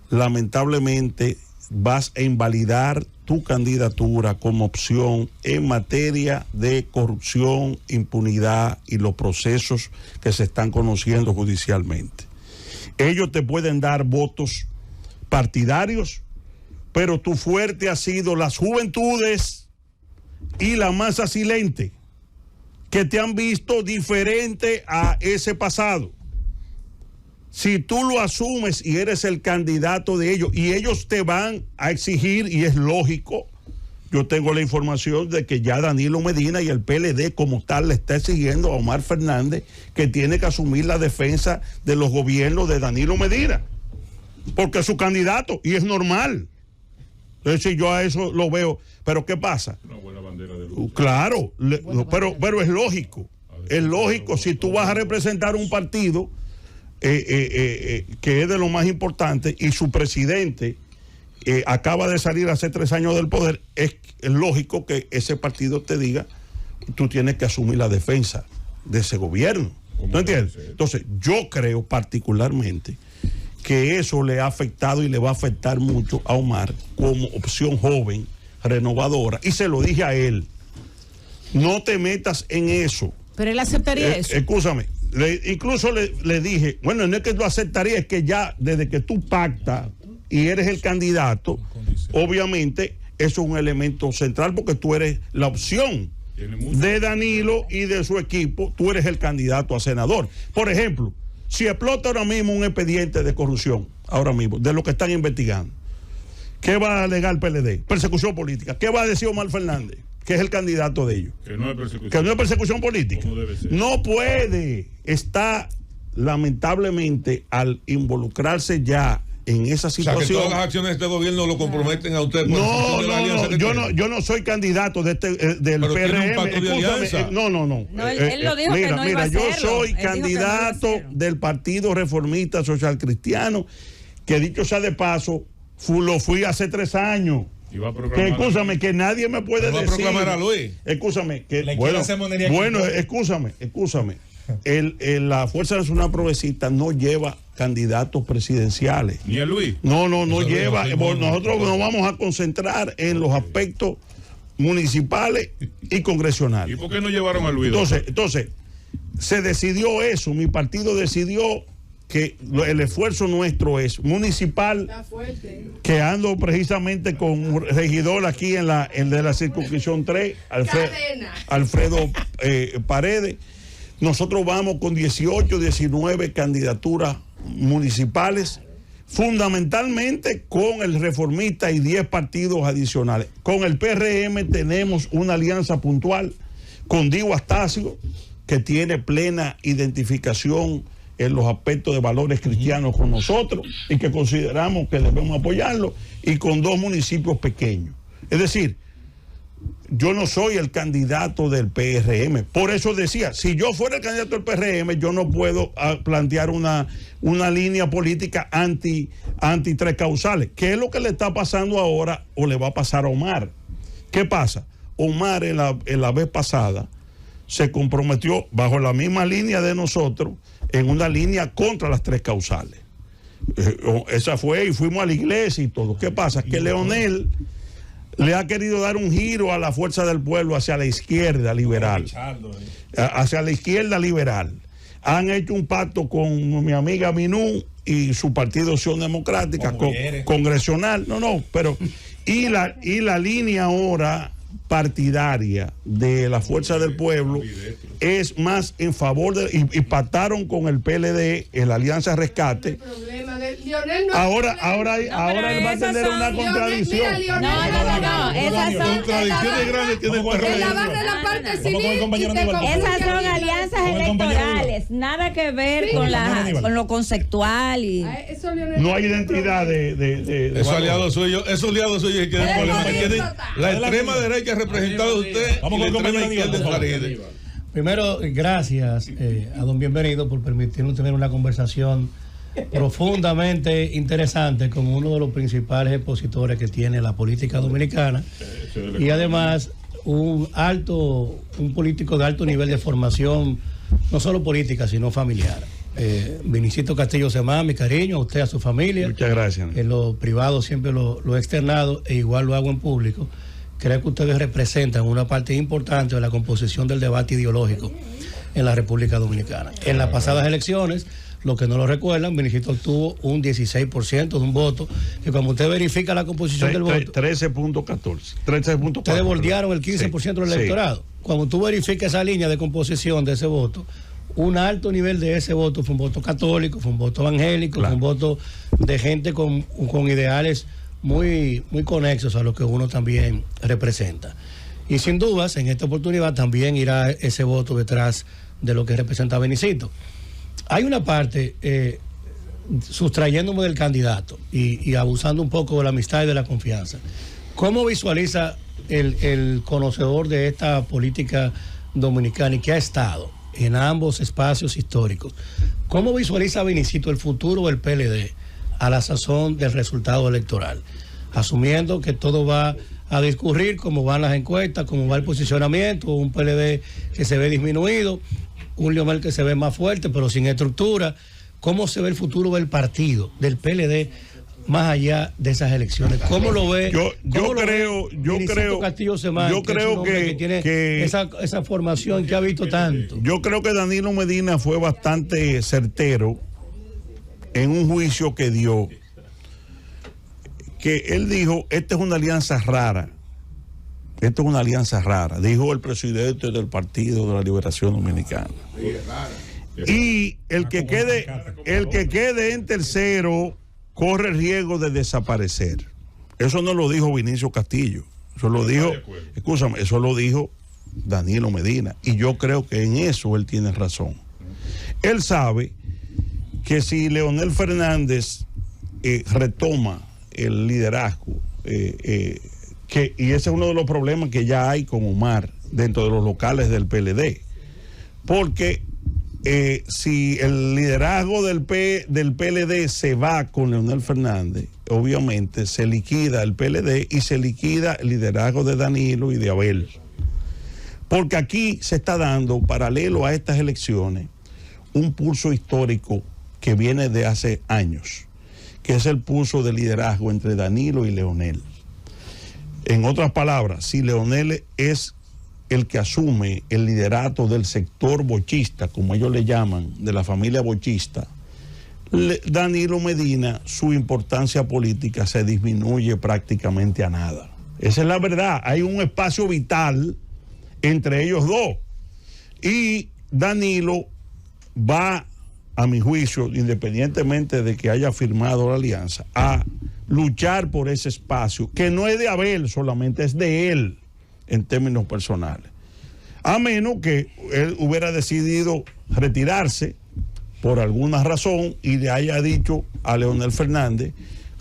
lamentablemente vas a invalidar tu candidatura como opción en materia de corrupción, impunidad y los procesos que se están conociendo judicialmente. Ellos te pueden dar votos partidarios, pero tu fuerte ha sido las juventudes y la masa silente, que te han visto diferente a ese pasado. Si tú lo asumes y eres el candidato de ellos, y ellos te van a exigir, y es lógico, yo tengo la información de que ya Danilo Medina y el PLD como tal le está exigiendo a Omar Fernández que tiene que asumir la defensa de los gobiernos de Danilo Medina, porque es su candidato y es normal. Entonces yo a eso lo veo. Pero ¿qué pasa? Una buena bandera de lucha. Claro, pero es lógico. Es lógico, si tú vas a representar un partido que es de lo más importante y su presidente acaba de salir hace 3 años del poder, es lógico que ese partido te diga, tú tienes que asumir la defensa de ese gobierno. ¿No entiendes? Entonces yo creo particularmente que eso le ha afectado y le va a afectar mucho a Omar como opción joven, renovadora. Y se lo dije a él, no te metas en eso. Pero él aceptaría eso. Escúchame, incluso le dije, bueno, no es que lo aceptaría, es que ya desde que tú pactas y eres el candidato, obviamente eso es un elemento central, porque tú eres la opción de Danilo y de su equipo, tú eres el candidato a senador. Por ejemplo, si explota ahora mismo un expediente de corrupción, ahora mismo, de lo que están investigando, ¿qué va a alegar el PLD? Persecución política. ¿Qué va a decir Omar Fernández, que es el candidato de ellos? Que no es persecución. Que no es persecución política. ¿Cómo debe ser? No puede. Está, lamentablemente, al involucrarse ya en esa situación. O sea, que todas las acciones de este gobierno lo comprometen a usted. Yo no soy candidato de del PRM. No, él lo dijo que no iba a hacerlo. Yo soy candidato del Partido Reformista Social Cristiano, que dicho sea de paso, lo fui hace 3 años. Que escúchame, que nadie me puede decir. Proclamar a Luis. Escúchame, que escúchame. La Fuerza Nacional Progresista no lleva candidatos presidenciales. Ni a Luis. No lleva. Nosotros nos vamos a concentrar en los aspectos municipales y congresionales. ¿Y por qué no llevaron a Luis? Entonces, se decidió eso, mi partido decidió que el esfuerzo nuestro es municipal, que ando precisamente con un regidor aquí en de la circunscripción 3, Alfredo Paredes. Nosotros vamos con 18, 19 candidaturas municipales, fundamentalmente con el Reformista y 10 partidos adicionales. Con el PRM tenemos una alianza puntual con Diego Astacio, que tiene plena identificación en los aspectos de valores cristianos con nosotros y que consideramos que debemos apoyarlo, y con 2 municipios pequeños. Es decir, yo no soy el candidato del PRM. Por eso decía, si yo fuera el candidato del PRM, yo no puedo plantear una línea política anti 3 causales, que es lo que le está pasando ahora o le va a pasar a Omar. ¿Qué pasa? Omar en la vez pasada se comprometió bajo la misma línea de nosotros en una línea contra las 3 causales. Esa fue, y fuimos a la iglesia y todo. ¿Qué pasa? Que Leonel le ha querido dar un giro a la Fuerza del Pueblo hacia la izquierda liberal. Hacia la izquierda liberal. Han hecho un pacto con mi amiga Minú y su partido Acción Democrática, congresional. Y la línea ahora partidaria de la Fuerza del Pueblo es más en favor de, y pactaron con el PLD en la Alianza Rescate. Ahora él va a tener una contradicción. No. Esas son alianzas electorales, nada que ver con lo conceptual y no hay identidad de esos aliados suyos que tienen problemas. La extrema derecha representada de usted. Vamos con el compañero. Primero, gracias a don Bienvenido por permitirnos tener una conversación profundamente interesante con uno de los principales expositores que tiene la política dominicana, y además un político de alto nivel de formación, no solo política, sino familiar. Vinicito Castillo Semán, mi cariño a usted, a su familia. Muchas gracias. En lo privado siempre lo he externado, e igual lo hago en público. Creo que ustedes representan una parte importante de la composición del debate ideológico en la República Dominicana. En las pasadas elecciones, los que no lo recuerdan, Vinicito obtuvo un 16% de un voto, que como usted verifica la composición del voto, 13.14. Ustedes bordearon el 15% del electorado. Cuando tú verificas esa línea de composición de ese voto, un alto nivel de ese voto fue un voto católico, fue un voto evangélico, fue un voto de gente con ideales muy, muy conexos a lo que uno también representa. Y sin dudas, en esta oportunidad también irá ese voto detrás de lo que representa Vinicito. Hay una parte, sustrayéndome del candidato y abusando un poco de la amistad y de la confianza. ¿Cómo visualiza el conocedor de esta política dominicana y que ha estado en ambos espacios históricos? ¿Cómo visualiza Vinicito el futuro del PLD a la sazón del resultado electoral? Asumiendo que todo va a discurrir como van las encuestas, como va el posicionamiento, un PLD que se ve disminuido, un Leonel que se ve más fuerte pero sin estructura. ¿Cómo se ve el futuro del partido, del PLD, más allá de esas elecciones? ¿Cómo lo ve? Yo creo Castillo Semán, que tiene esa formación que ha visto tanto. Yo creo que Danilo Medina fue bastante certero en un juicio que dio, que él dijo, esta es una alianza rara. Esto es una alianza rara, dijo el presidente del Partido de la Liberación Dominicana. Y el que quede en tercero corre el riesgo de desaparecer. Eso no lo dijo Vinicio Castillo, eso lo dijo, eso lo dijo Danilo Medina. Y yo creo que en eso él tiene razón. Él sabe que si Leonel Fernández retoma el liderazgo, y ese es uno de los problemas que ya hay con Omar dentro de los locales del PLD, porque si el liderazgo del PLD se va con Leonel Fernández, obviamente se liquida el PLD y se liquida el liderazgo de Danilo y de Abel, porque aquí se está dando, paralelo a estas elecciones, un pulso histórico que viene de hace años, que es el pulso de liderazgo entre Danilo y Leonel. En otras palabras, si Leonel es el que asume el liderato del sector bochista, como ellos le llaman, de la familia bochista, Danilo Medina, su importancia política se disminuye prácticamente a nada. Esa es la verdad. Hay un espacio vital entre ellos dos. Y Danilo va, a mi juicio, independientemente de que haya firmado la alianza, a luchar por ese espacio, que no es de Abel solamente, es de él en términos personales. A menos que él hubiera decidido retirarse por alguna razón y le haya dicho a Leonel Fernández,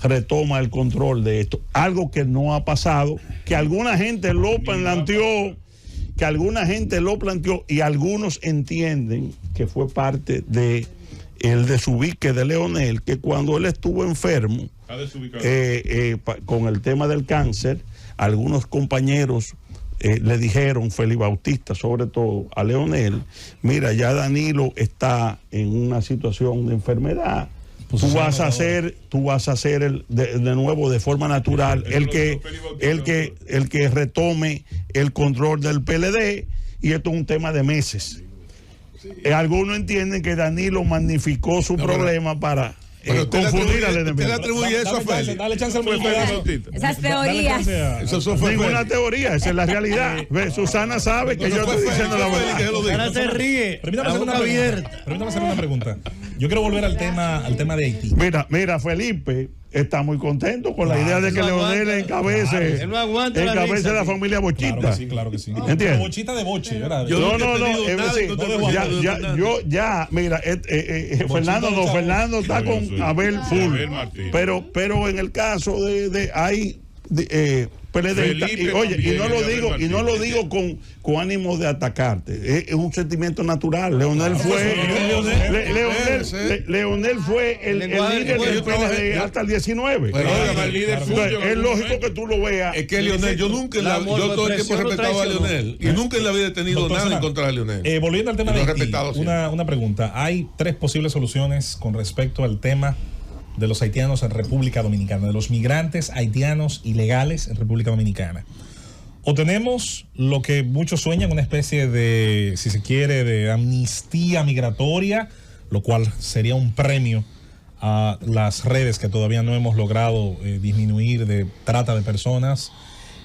retoma el control de esto. Algo que no ha pasado, que alguna gente lo planteó, y algunos entienden que fue parte de el desubique de Leonel, que cuando él estuvo enfermo con el tema del cáncer, algunos compañeros le dijeron, Félix Bautista sobre todo, a Leonel, mira, ya Danilo está en una situación de enfermedad, tú vas a hacer de nuevo de forma natural el que retome el control del PLD, y esto es un tema de meses. Algunos entienden que Danilo magnificó su problema para confundir al enemigo. ¿Usted le atribuye eso a Félix? Dale chance al pedazo. Esas teorías. Eso fue Ninguna Félix. teoría, esa es la realidad. Susana sabe que yo estoy diciendo la verdad. Ahora se ríe. Permítame La hacer boca abierta. Permítame hacer una pregunta. Yo quiero volver al tema de Haití. Mira, Felipe está muy contento con la idea de que Leonel encabece la familia bochista. Claro que sí. ¿Entiendes? Bochita de boche, ¿verdad? Mira, Fernando está con Abel full. Pero en el caso de hay PLD, y no lo digo con ánimo de atacarte, es un sentimiento natural. Leonel fue el líder del PLD hasta el 19. Es lógico que tú lo veas. Es que Leonel, yo todo el tiempo he respetado a Leonel y nunca en la vida he tenido nada en contra de Leonel. Volviendo al tema de Haití, una pregunta. Hay 3 posibles soluciones con respecto al tema de los haitianos en República Dominicana, de los migrantes haitianos ilegales en República Dominicana. O tenemos lo que muchos sueñan, una especie de, si se quiere, de amnistía migratoria, lo cual sería un premio a las redes que todavía no hemos logrado disminuir de trata de personas,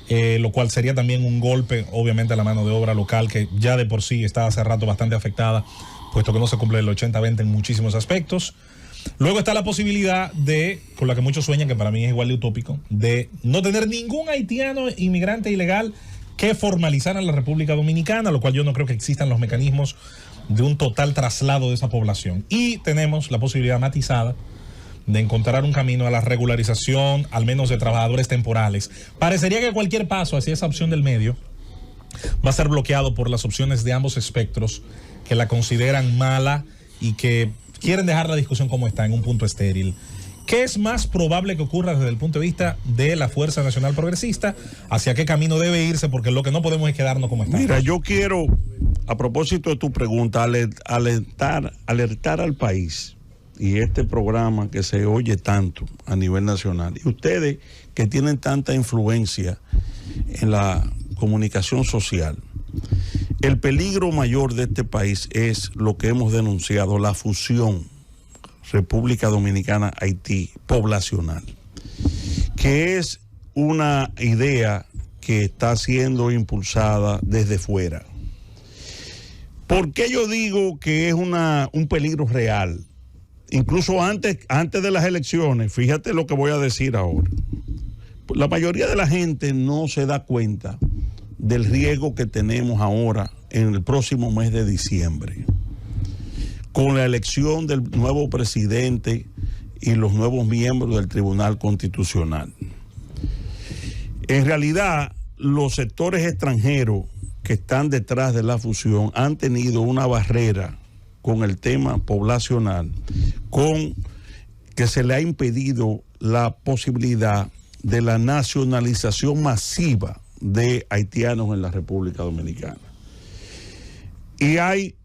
lo cual sería también un golpe, obviamente, a la mano de obra local, que ya de por sí está hace rato bastante afectada, puesto que no se cumple el 80-20 en muchísimos aspectos. Luego está la posibilidad de, con la que muchos sueñan, que para mí es igual de utópico, de no tener ningún haitiano inmigrante ilegal que formalizara en la República Dominicana, lo cual yo no creo que existan los mecanismos de un total traslado de esa población. Y tenemos la posibilidad matizada de encontrar un camino a la regularización, al menos de trabajadores temporales. Parecería que cualquier paso hacia esa opción del medio va a ser bloqueado por las opciones de ambos espectros, que la consideran mala y que quieren dejar la discusión como está, en un punto estéril. ¿Qué es más probable que ocurra desde el punto de vista de la Fuerza Nacional Progresista? ¿Hacia qué camino debe irse? Porque lo que no podemos es quedarnos como estamos. Mira, yo quiero, a propósito de tu pregunta, alertar al país y este programa que se oye tanto a nivel nacional, y ustedes que tienen tanta influencia en la comunicación social. El peligro mayor de este país es lo que hemos denunciado, la fusión República Dominicana-Haití poblacional, que es una idea que está siendo impulsada desde fuera. ¿Por qué yo digo que es un peligro real? Incluso antes de las elecciones, fíjate lo que voy a decir ahora. La mayoría de la gente no se da cuenta del riesgo que tenemos ahora en el próximo mes de diciembre, con la elección del nuevo presidente y los nuevos miembros del Tribunal Constitucional. En realidad, los sectores extranjeros que están detrás de la fusión han tenido una barrera con el tema poblacional, con que se le ha impedido la posibilidad de la nacionalización masiva de haitianos en la República Dominicana. Y hay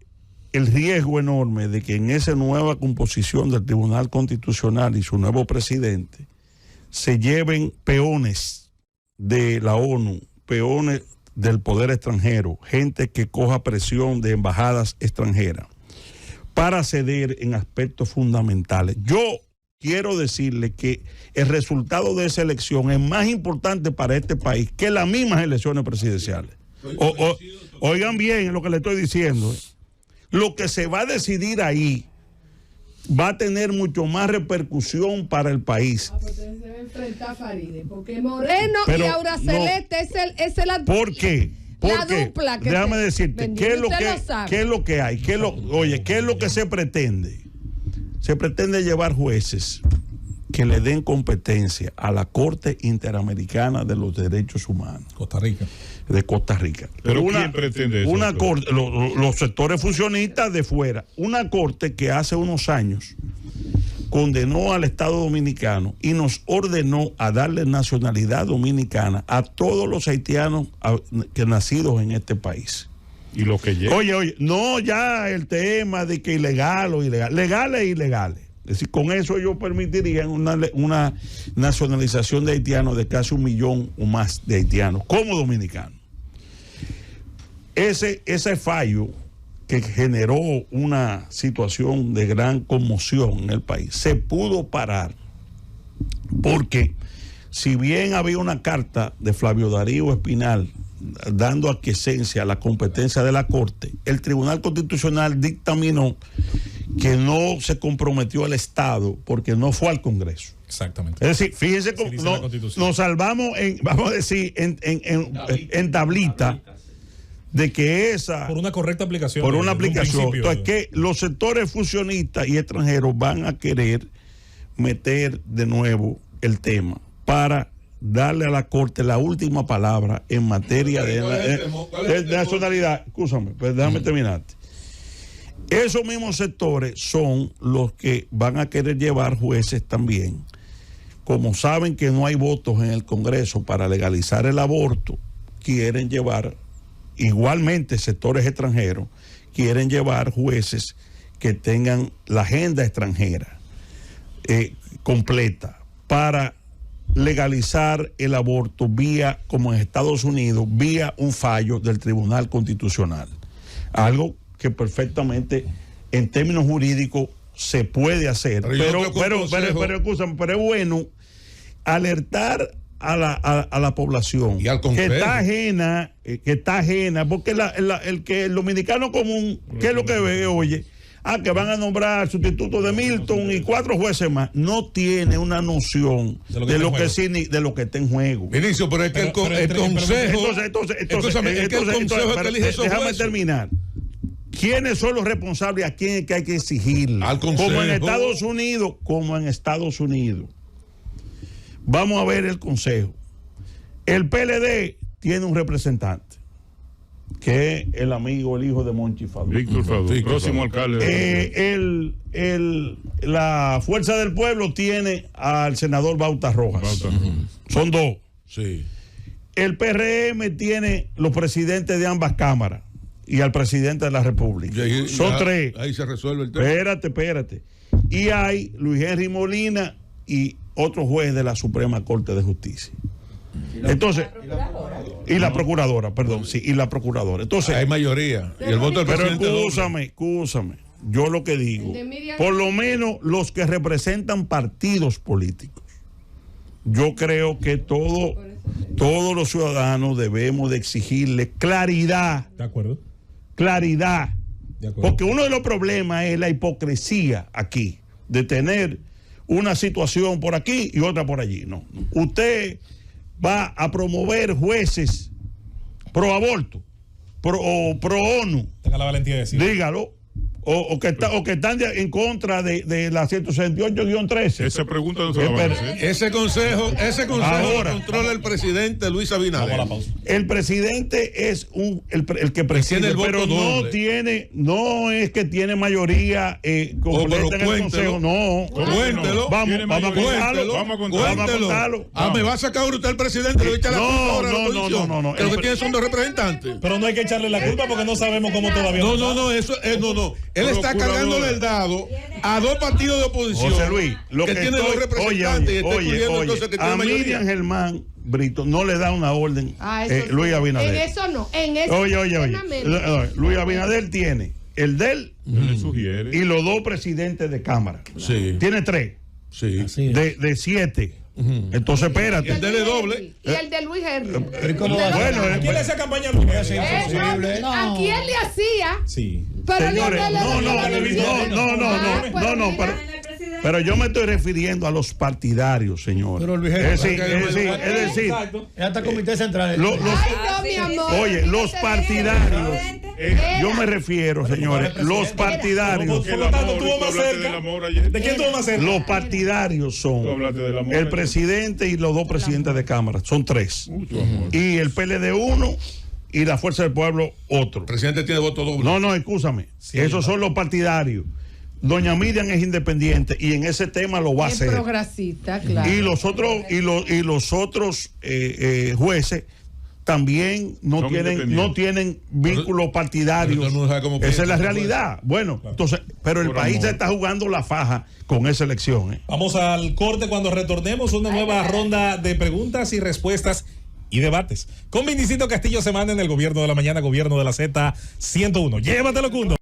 el riesgo enorme de que en esa nueva composición del Tribunal Constitucional y su nuevo presidente se lleven peones de la ONU, peones del poder extranjero, gente que coja presión de embajadas extranjeras para ceder en aspectos fundamentales. Yo quiero decirle que el resultado de esa elección es más importante para este país que las mismas elecciones presidenciales. Oigan bien lo que le estoy diciendo. Lo que se va a decidir ahí va a tener mucho más repercusión para el país. Porque Moreno y Aura Celeste es el ¿Por qué? La dupla que déjame decirte, ¿qué es lo que hay? ¿Qué es lo que se pretende? Se pretende llevar jueces que le den competencia a la Corte Interamericana de los Derechos Humanos. De Costa Rica. ¿Pero quién pretende eso? Una corte, los sectores funcionistas de fuera. Una corte que hace unos años condenó al Estado Dominicano y nos ordenó a darle nacionalidad dominicana a todos los haitianos que nacidos en este país. Y lo que llega. Oye, no ya el tema de que ilegal o ilegal. Legales e ilegales. Es decir, con eso ellos permitirían una nacionalización de haitianos de casi 1 millón o más de haitianos como dominicanos. Ese fallo que generó una situación de gran conmoción en el país se pudo parar porque si bien había una carta de Flavio Darío Espinal dando aquiescencia a la competencia de la Corte, el Tribunal Constitucional dictaminó que no se comprometió al Estado porque no fue al Congreso. Exactamente. Es decir, fíjense cómo nos salvamos vamos a decir, en tablita de que esa... Por una correcta aplicación. Por una aplicación. Entonces, que los sectores fusionistas y extranjeros van a querer meter de nuevo el tema para darle a la Corte la última palabra en materia de nacionalidad. Escúchame, pues déjame terminarte. Esos mismos sectores son los que van a querer llevar jueces también. Como saben que no hay votos en el Congreso para legalizar el aborto, quieren llevar, igualmente sectores extranjeros, quieren llevar jueces que tengan la agenda extranjera completa para legalizar el aborto vía, como en Estados Unidos, vía un fallo del Tribunal Constitucional. Algo que perfectamente en términos jurídicos se puede hacer, pero es bueno alertar a la población y al que está ajena, porque el dominicano común, ¿qué es lo que ve? Oye, que van a nombrar sustitutos de Milton y 4 jueces más, no tiene una noción de lo que está en juego. Vinicio, pero es que el consejo, déjame terminar. ¿Quiénes son los responsables? ¿A quién es que hay que exigirle? Al Consejo. Como en Estados Unidos. Vamos a ver el Consejo. El PLD tiene un representante, que es el amigo, el hijo de Monchi Fadú. Víctor Fadú, próximo alcalde. La Fuerza del Pueblo tiene al senador Bauta Rojas. Son 2. Sí. El PRM tiene los presidentes de ambas cámaras y al presidente de la República. Son 3. Ahí se resuelve el tema. Espérate. Y hay Luis Henry Molina y otro juez de la Suprema Corte de Justicia. Entonces, y la procuradora, perdón, sí, y la procuradora. Entonces, hay mayoría. Y el voto del presidente. Pero escúchame. Yo lo que digo, por lo menos los que representan partidos políticos, yo creo que todos los ciudadanos debemos de exigirle claridad. De acuerdo. Claridad. Porque uno de los problemas es la hipocresía aquí, de tener una situación por aquí y otra por allí. No. Usted va a promover jueces pro aborto, pro ONU. Tenga la valentía de decirlo. Dígalo. O que están en contra de la 168-13. Esa pregunta no se la van a hacer. Ese consejo ahora controla el presidente Luis Abinader. El presidente es el que preside, pero no es que tiene mayoría completa en el consejo. No. Cuéntelo. Vamos a contarlo. Me va a sacar usted el presidente. Le echa la culpa ahora a la oposición. No. Que lo que tiene son 2 representantes. Pero no hay que echarle la culpa porque no sabemos cómo todavía. No. Él está cargándole el dado a 2 partidos de oposición. José Luis, que tiene 2 representantes y está incluyendo entonces que tiene a mayoría. Miriam Germán Brito no le da una orden Eso Luis sí. Abinader. En eso no. En eso Oye. extremadamente. Luis Abinader tiene el de él Él le sugiere. y los 2 presidentes de Cámara. Sí. Tiene 3 Sí. Así es. de 7. Entonces, espérate. El de él es doble. Y el de Luis Henry. Pero ¿y cómo va a Bueno, ser? ¿A quién le hacía campaña a Luis Henry? Imposible. ¿A quién le hacía? Sí. Pero Señores, no, pero yo me estoy refiriendo a los partidarios, señores. Pero Luis Henry, es decir, Exacto. Es hasta comité central. Lo- Ay, no, mi amor. oye, los partidarios, yo me refiero, señores, los Por partidarios, lo tanto, tuvo Tú más hablaste cerca. del amor ayer. ¿De quién tuvo más cerca? los partidarios Tú son hablaste del amor el ayer. presidente y los 2 presidentes de Cámara, son 3. Mucho amor. Y el PLD 1 y la Fuerza del Pueblo otro. El presidente tiene voto doble. No, escúchame. Sí, Esos son los partidarios. Doña Miriam es independiente y en ese tema lo va a Es hacer. progresista, claro. Y los otros jueces también no Son no tienen vínculos partidarios. Pero todo el mundo sabe cómo Esa es piensa, la ¿no? realidad. Bueno, entonces, pero el Por país amor. se está jugando la faja con esa elección. Vamos al corte cuando retornemos una nueva ronda de preguntas y respuestas y debates. Con Vinicito Castillo Semana en el Gobierno de la Mañana, Gobierno de la Z101. Llévatelo, Cundo.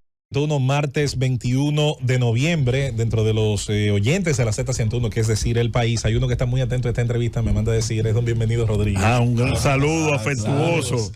Martes 21 de noviembre, dentro de los oyentes de la Z101, que es decir, el país, hay uno que está muy atento a esta entrevista, me manda a decir, es don Bienvenido Rodríguez. Un gran saludo afectuoso.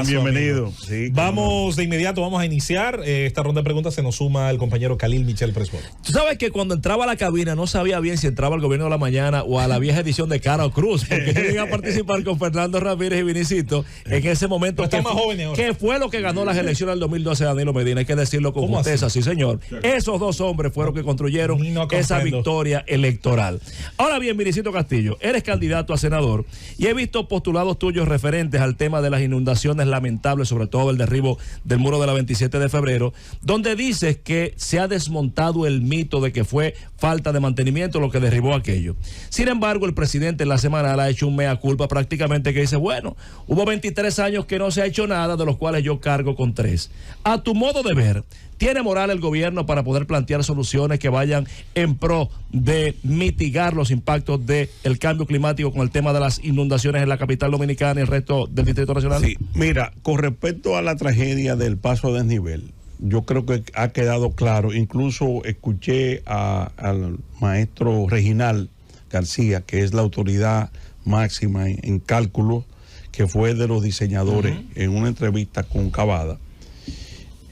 Bienvenido. Sí, Vamos de inmediato, vamos a iniciar esta ronda de preguntas. Se nos suma el compañero Khalil Michel Presbol. Tú sabes que cuando entraba a la cabina no sabía bien si entraba al Gobierno de la Mañana o a la vieja edición de Cara o Cruz, porque yo llegué a participar con Fernando Ramírez y Vinicito en ese momento. Pero están más jóvenes ahora. Que fue lo que ganó las elecciones del 2012 de Danilo Medina, hay que decirlo con ¿Cómo justeza, así? sí señor. Esos 2 hombres fueron que construyeron Ni no esa comprendo. victoria electoral. Ahora bien, Vinicito Castillo, eres candidato a senador y he visto postulados tuyos referentes al tema de las inundaciones lamentables, sobre todo el derribo del muro de la 27 de febrero, donde dices que se ha desmontado el mito de que fue falta de mantenimiento lo que derribó aquello. Sin embargo, el presidente en la semana ha hecho un mea culpa prácticamente que dice, bueno, hubo 23 años que no se ha hecho nada, de los cuales yo cargo con 3. A tu modo de ver, ¿tiene moral el gobierno para poder plantear soluciones que vayan en pro de mitigar los impactos del cambio climático con el tema de las inundaciones en la capital dominicana y el resto del Distrito Nacional? Sí, mira, con respecto a la tragedia del paso a desnivel, yo creo que ha quedado claro. Incluso escuché al maestro Reginald García, que es la autoridad máxima en cálculo, que fue de los diseñadores, en una entrevista con Cavada.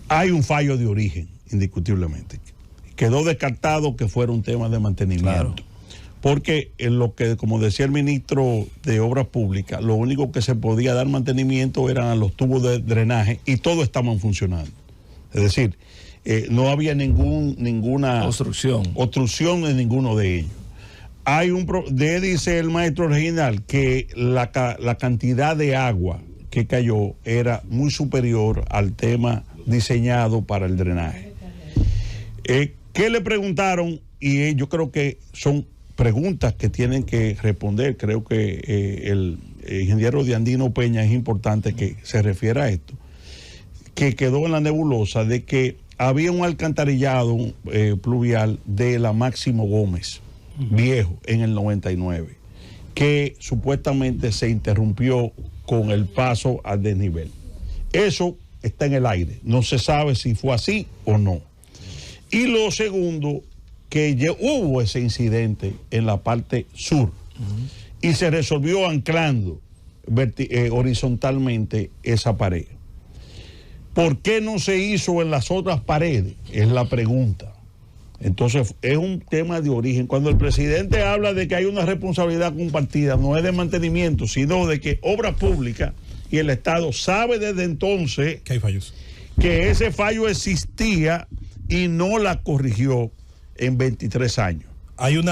Hay un fallo de origen, indiscutiblemente. Quedó descartado que fuera un tema de mantenimiento. Claro. Porque en lo que, como decía el ministro de Obras Públicas, lo único que se podía dar mantenimiento eran los tubos de drenaje y todos estaban funcionando. Es decir, no había ninguna obstrucción en ninguno de ellos. Dice el maestro Reginald que la cantidad de agua que cayó era muy superior al tema diseñado para el drenaje. ¿Qué le preguntaron? Y yo creo que son preguntas que tienen que responder. Creo que el ingeniero Diandino Peña es importante que se refiera a esto, que quedó en la nebulosa de que había un alcantarillado pluvial de la Máximo Gómez, viejo, en el 99, que supuestamente se interrumpió con el paso al desnivel. Eso está en el aire, no se sabe si fue así o no. Y lo segundo, que hubo ese incidente en la parte sur y se resolvió anclando horizontalmente esa pared. ¿Por qué no se hizo en las otras paredes? Es la pregunta. Entonces, es un tema de origen. Cuando el presidente habla de que hay una responsabilidad compartida, no es de mantenimiento, sino de que Obras Públicas y el Estado sabe desde entonces que hay fallos, que ese fallo existía y no la corrigió en 23 años. Hay un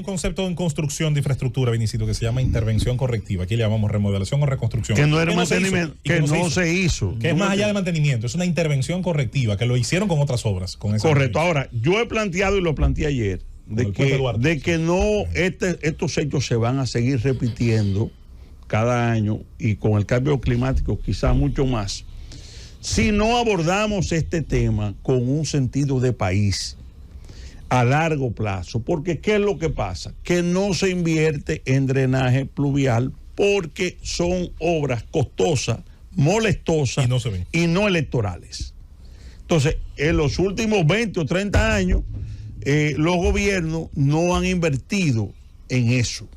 concepto en construcción de infraestructura, Vinicito, que se llama intervención correctiva. Aquí le llamamos remodelación o reconstrucción. Que no era mantenimiento, que no se hizo. Que es más allá de mantenimiento, es una intervención correctiva, que lo hicieron con otras obras. Correcto. Ahora, yo he planteado y lo planteé ayer, de que no estos hechos se van a seguir repitiendo cada año y con el cambio climático quizás mucho más, si no abordamos este tema con un sentido de país a largo plazo. Porque ¿qué es lo que pasa? Que no se invierte en drenaje pluvial porque son obras costosas, molestosas y no electorales. Entonces, en los últimos 20 o 30 años, los gobiernos no han invertido en eso.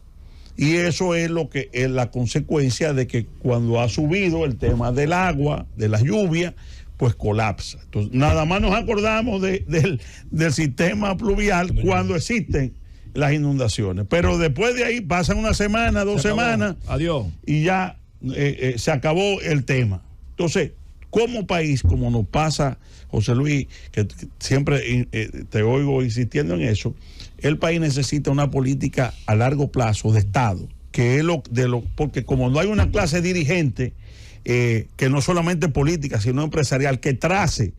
Y eso es lo que es la consecuencia de que cuando ha subido el tema del agua, de las lluvias, pues colapsa. Entonces, nada más nos acordamos del sistema pluvial cuando existen las inundaciones. Pero después de ahí pasan una semana, 2 semanas. Adiós. Y ya se acabó el tema. Entonces, como país, como nos pasa, José Luis, que siempre te oigo insistiendo en eso, el país necesita una política a largo plazo de Estado, que es porque como no hay una clase dirigente que no solamente política, sino empresarial, que trace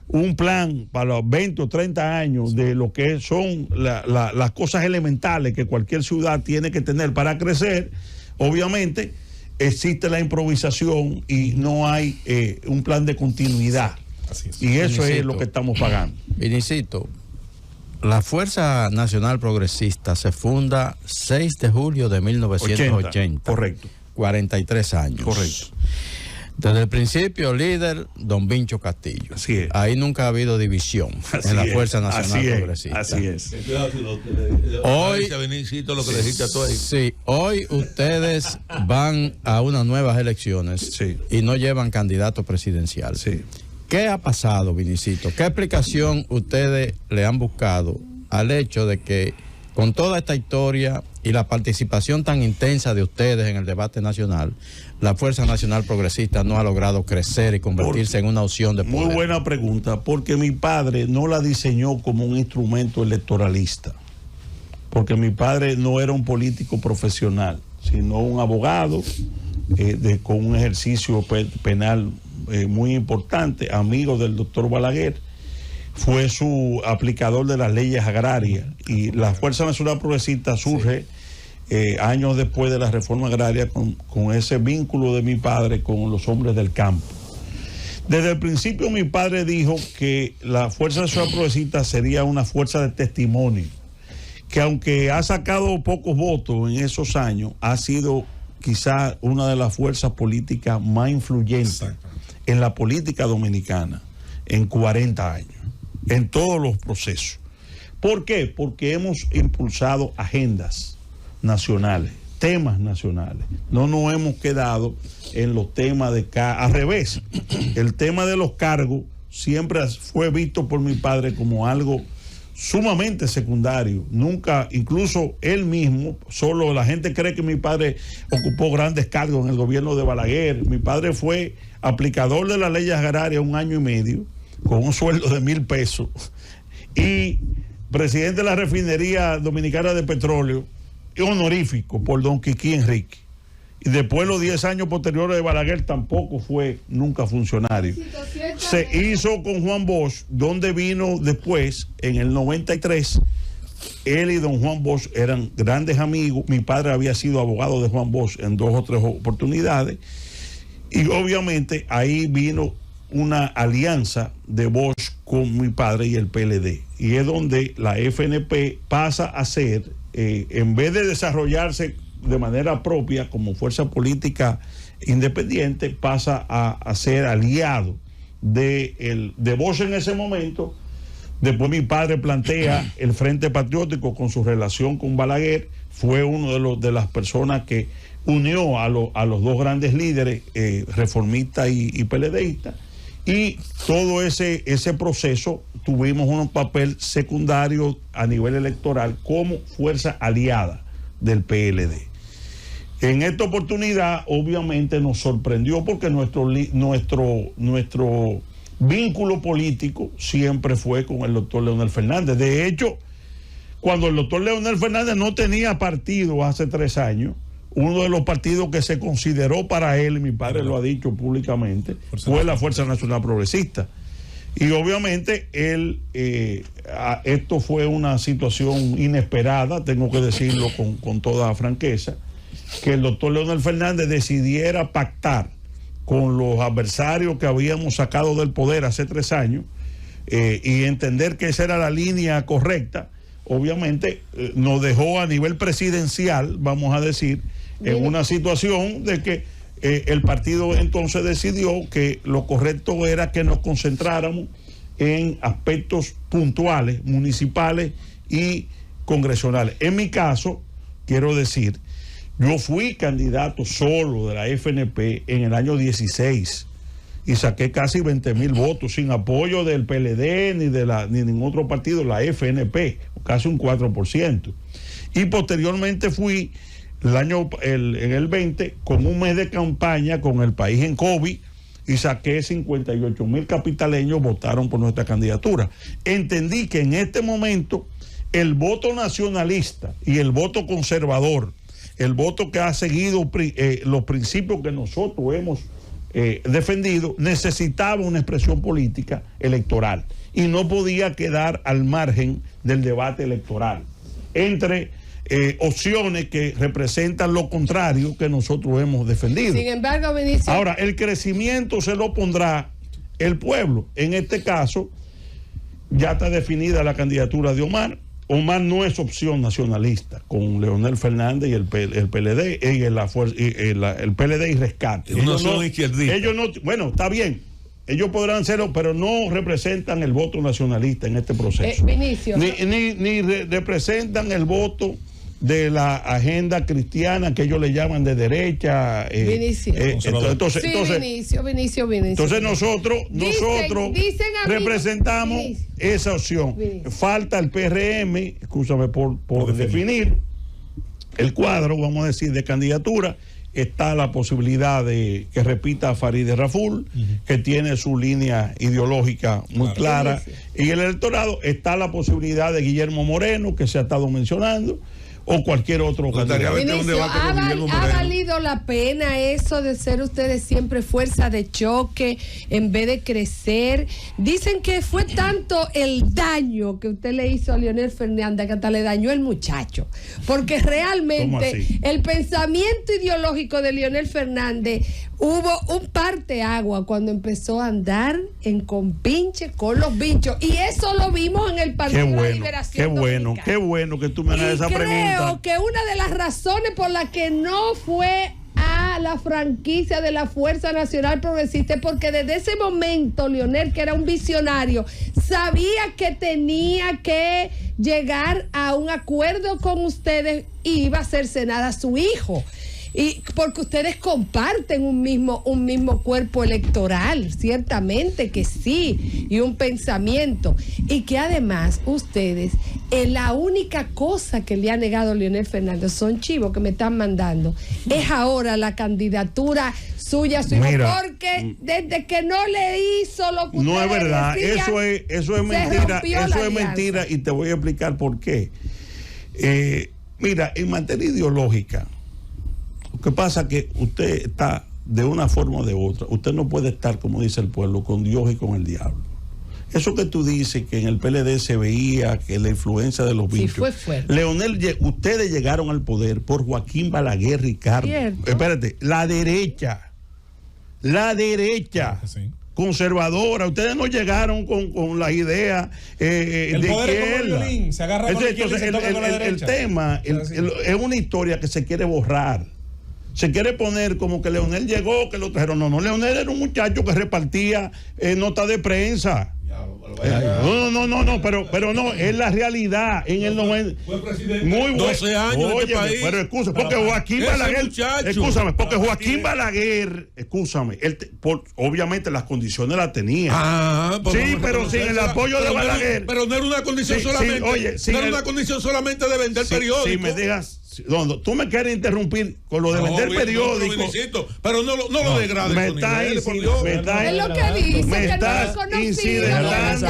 un plan para los 20 o 30 años de lo que son las cosas elementales que cualquier ciudad tiene que tener para crecer, obviamente existe la improvisación y no hay un plan de continuidad. Así es. Y eso es lo que estamos pagando. Vinicito, la Fuerza Nacional Progresista se funda 6 de julio de 1980. Correcto. 43 años. Correcto. Desde el principio, líder, don Vincho Castillo. Así es. Ahí nunca ha habido división en la Fuerza Nacional Progresista. Así es. Hoy, lo que le dijiste a todos ahí. Sí, hoy ustedes van a unas nuevas elecciones y no llevan candidato presidencial. Sí. ¿Qué ha pasado, Vinicito? ¿Qué explicación ustedes le han buscado al hecho de que con toda esta historia y la participación tan intensa de ustedes en el debate nacional, la Fuerza Nacional Progresista no ha logrado crecer y convertirse en una opción de poder? Muy buena pregunta, porque mi padre no la diseñó como un instrumento electoralista, porque mi padre no era un político profesional, sino un abogado con un ejercicio penal muy importante, amigo del doctor Balaguer. Fue su aplicador de las leyes agrarias, y la Fuerza Nacional Progresista surge años después de la reforma agraria con ese vínculo de mi padre con los hombres del campo. Desde el principio mi padre dijo que la Fuerza Nacional Progresista sería una fuerza de testimonio, que aunque ha sacado pocos votos en esos años, ha sido quizás una de las fuerzas políticas más influyentes en la política dominicana en 40 años, en todos los procesos. ¿Por qué? Porque hemos impulsado agendas nacionales, temas nacionales. No nos hemos quedado en los temas al revés. El tema de los cargos siempre fue visto por mi padre como algo sumamente secundario. Nunca, incluso él mismo, solo la gente cree que mi padre ocupó grandes cargos en el gobierno de Balaguer. Mi padre fue aplicador de las leyes agrarias 1 año y medio, con un sueldo de 1,000 pesos, y presidente de la refinería dominicana de petróleo, honorífico por don Quiquí Enrique. Y después, los 10 años posteriores de Balaguer, tampoco fue nunca funcionario. Se hizo con Juan Bosch, donde vino después, en el 93. Él y don Juan Bosch eran grandes amigos. Mi padre había sido abogado de Juan Bosch en 2 o 3 oportunidades. Y obviamente ahí vino una alianza de Bosch con mi padre y el PLD. Y es donde la FNP pasa a ser, en vez de desarrollarse de manera propia como fuerza política independiente, pasa a ser aliado de Bosch en ese momento. Después mi padre plantea el Frente Patriótico con su relación con Balaguer. Fue uno de las personas que unió a los dos grandes líderes, reformistas y PLDistas. Y todo ese proceso tuvimos un papel secundario a nivel electoral como fuerza aliada del PLD. En esta oportunidad, obviamente, nos sorprendió porque nuestro vínculo político siempre fue con el doctor Leonel Fernández. De hecho, cuando el doctor Leonel Fernández no tenía partido hace 3 años, uno de los partidos que se consideró para él, mi padre lo ha dicho públicamente, fue la Fuerza Nacional Progresista. Y obviamente esto fue una situación inesperada, tengo que decirlo con toda franqueza, que el doctor Leonel Fernández decidiera pactar con los adversarios que habíamos sacado del poder hace 3 años y entender que esa era la línea correcta. Obviamente nos dejó a nivel presidencial, vamos a decir, en una situación de que el partido entonces decidió que lo correcto era que nos concentráramos en aspectos puntuales, municipales y congresionales. En mi caso, quiero decir, yo fui candidato solo de la FNP en el año 16 y saqué casi 20,000 votos sin apoyo del PLD ni ningún otro partido, la FNP, casi un 4%. Y posteriormente fui en el 20 con un mes de campaña con el país en COVID y saqué 58,000 capitaleños votaron por nuestra candidatura. Entendí que en este momento el voto nacionalista y el voto conservador, el voto que ha seguido los principios que nosotros hemos defendido, necesitaba una expresión política electoral y no podía quedar al margen del debate electoral entre opciones que representan lo contrario que nosotros hemos defendido. Sin embargo, Benicio, ahora, el crecimiento se lo pondrá el pueblo. En este caso, ya está definida la candidatura de Omar. Omar no es opción nacionalista, con Leonel Fernández y el PLD, el PLD y Rescate. Ellos no, bueno, está bien, ellos podrán serlo, pero no representan el voto nacionalista en este proceso. Vinicio, ni representan el voto de la agenda cristiana que ellos le llaman de derecha. Vinicio. Entonces nosotros dicen representamos esa opción. Vinicio. Falta el PRM, escúchame por definir el cuadro, vamos a decir, de candidatura. Está la posibilidad de que repita Farideh Raful, que tiene su línea ideológica muy clara. Y en el electorado está la posibilidad de Guillermo Moreno, que se ha estado mencionando, o cualquier otro candidato. Vinicio, ¿ha valido la pena eso de ser ustedes siempre fuerza de choque en vez de crecer? Dicen que fue tanto el daño que usted le hizo a Leonel Fernández que hasta le dañó el muchacho, porque realmente el pensamiento ideológico de Leonel Fernández hubo un parteagua cuando empezó a andar en compinche con los bichos, y eso lo vimos en el Partido de la Liberación Dominicana. Qué bueno que tú me hagas esa pregunta. Creo que una de las razones por las que no fue a la franquicia de la Fuerza Nacional Progresista es porque desde ese momento Leonel, que era un visionario, sabía que tenía que llegar a un acuerdo con ustedes y iba a hacerse nada a su hijo. Y porque ustedes comparten un mismo cuerpo electoral, ciertamente que sí, y un pensamiento, y que además ustedes, la única cosa que le ha negado Leonel Fernández, son chivos que me están mandando, es ahora la candidatura suya, porque desde que no le hizo lo que no es verdad, decían, eso es mentira, y te voy a explicar por qué. Mira, en materia ideológica, lo que pasa es que usted está de una forma o de otra. Usted no puede estar, como dice el pueblo, con Dios y con el diablo. Eso que tú dices, que en el PLD se veía que la influencia de los bichos. Sí, fue fuerte. Leonel, ustedes llegaron al poder por Joaquín Balaguer, Ricardo. Cierto. Espérate, la derecha Sí. conservadora. Ustedes no llegaron con la idea el de poder es como izquierda. el violín, se agarra con la izquierda y se toca con la El derecha. tema es una historia que se quiere borrar. Se quiere poner como que Leonel llegó, que lo trajeron. No, Leonel era un muchacho que repartía notas de prensa. No, pero no, es la realidad. En el 90. Fue presidente. Muy bueno. 12 años en este país. Pero escúchame, porque Joaquín Balaguer. Escúchame, obviamente las condiciones las tenía. Sí, pero sin el apoyo de Balaguer. Pero no era una condición solamente. No era una condición solamente de vender periódicos. Si me dejas. Tú me quieres interrumpir con lo de vender periódicos. Pero no lo degrades. Me estás es lo que dice, me que estás no es incidentando.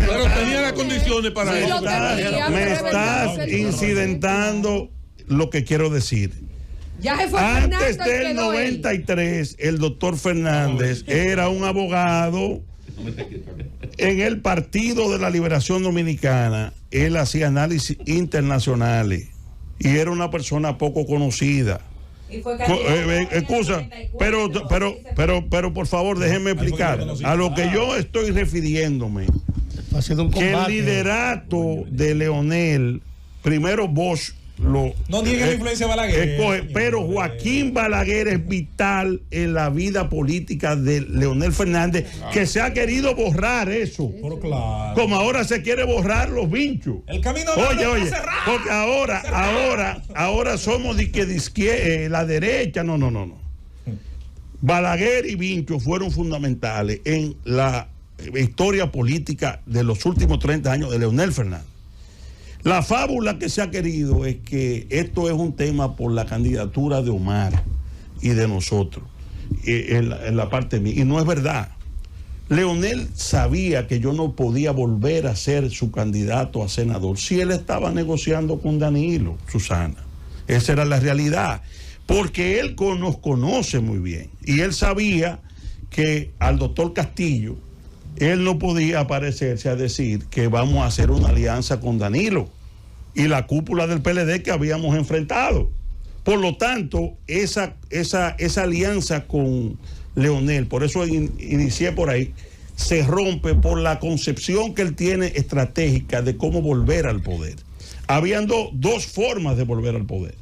Pero tenía las condiciones para Sí, eso. Me estás incidentando lo que quiero decir. Ya se fue Antes Fernando, y del quedó él. 93, el doctor Fernández era un abogado en el Partido de la Liberación Dominicana. Él hacía análisis internacionales y era una persona poco conocida. Excusa, pero por favor déjenme explicar a lo que yo estoy refiriéndome. Ha sido un Que el combate. liderato de Leonel, primero Bosch No nieguen la influencia de Balaguer. Pero Joaquín Balaguer es vital en la vida política de Leonel Fernández, que se ha querido borrar eso. Pero claro. Como ahora se quiere borrar los vinchos. El camino oye, porque ahora somos la derecha. No. Balaguer y Vincho fueron fundamentales en la historia política de los últimos 30 años de Leonel Fernández. La fábula que se ha querido es que esto es un tema por la candidatura de Omar y de nosotros, en la parte mía. Y no es verdad. Leonel sabía que yo no podía volver a ser su candidato a senador si él estaba negociando con Danilo, Susana. Esa era la realidad. Porque él nos conoce muy bien. Y él sabía que al doctor Castillo, él no podía aparecerse a decir que vamos a hacer una alianza con Danilo y la cúpula del PLD que habíamos enfrentado. Por lo tanto, esa alianza con Leonel, por eso inicié por ahí, se rompe por la concepción que él tiene estratégica de cómo volver al poder. Habían dos formas de volver al poder.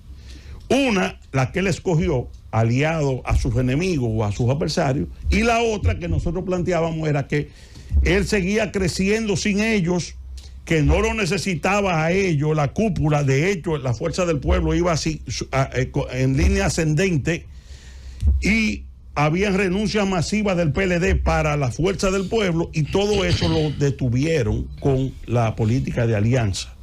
Una, la que él escogió, aliado a sus enemigos o a sus adversarios, y la otra que nosotros planteábamos era que él seguía creciendo sin ellos, que no lo necesitaba a ellos, la cúpula. De hecho, la Fuerza del Pueblo iba así en línea ascendente, y habían renuncias masivas del PLD para la Fuerza del Pueblo, y todo eso lo detuvieron con la política de alianza.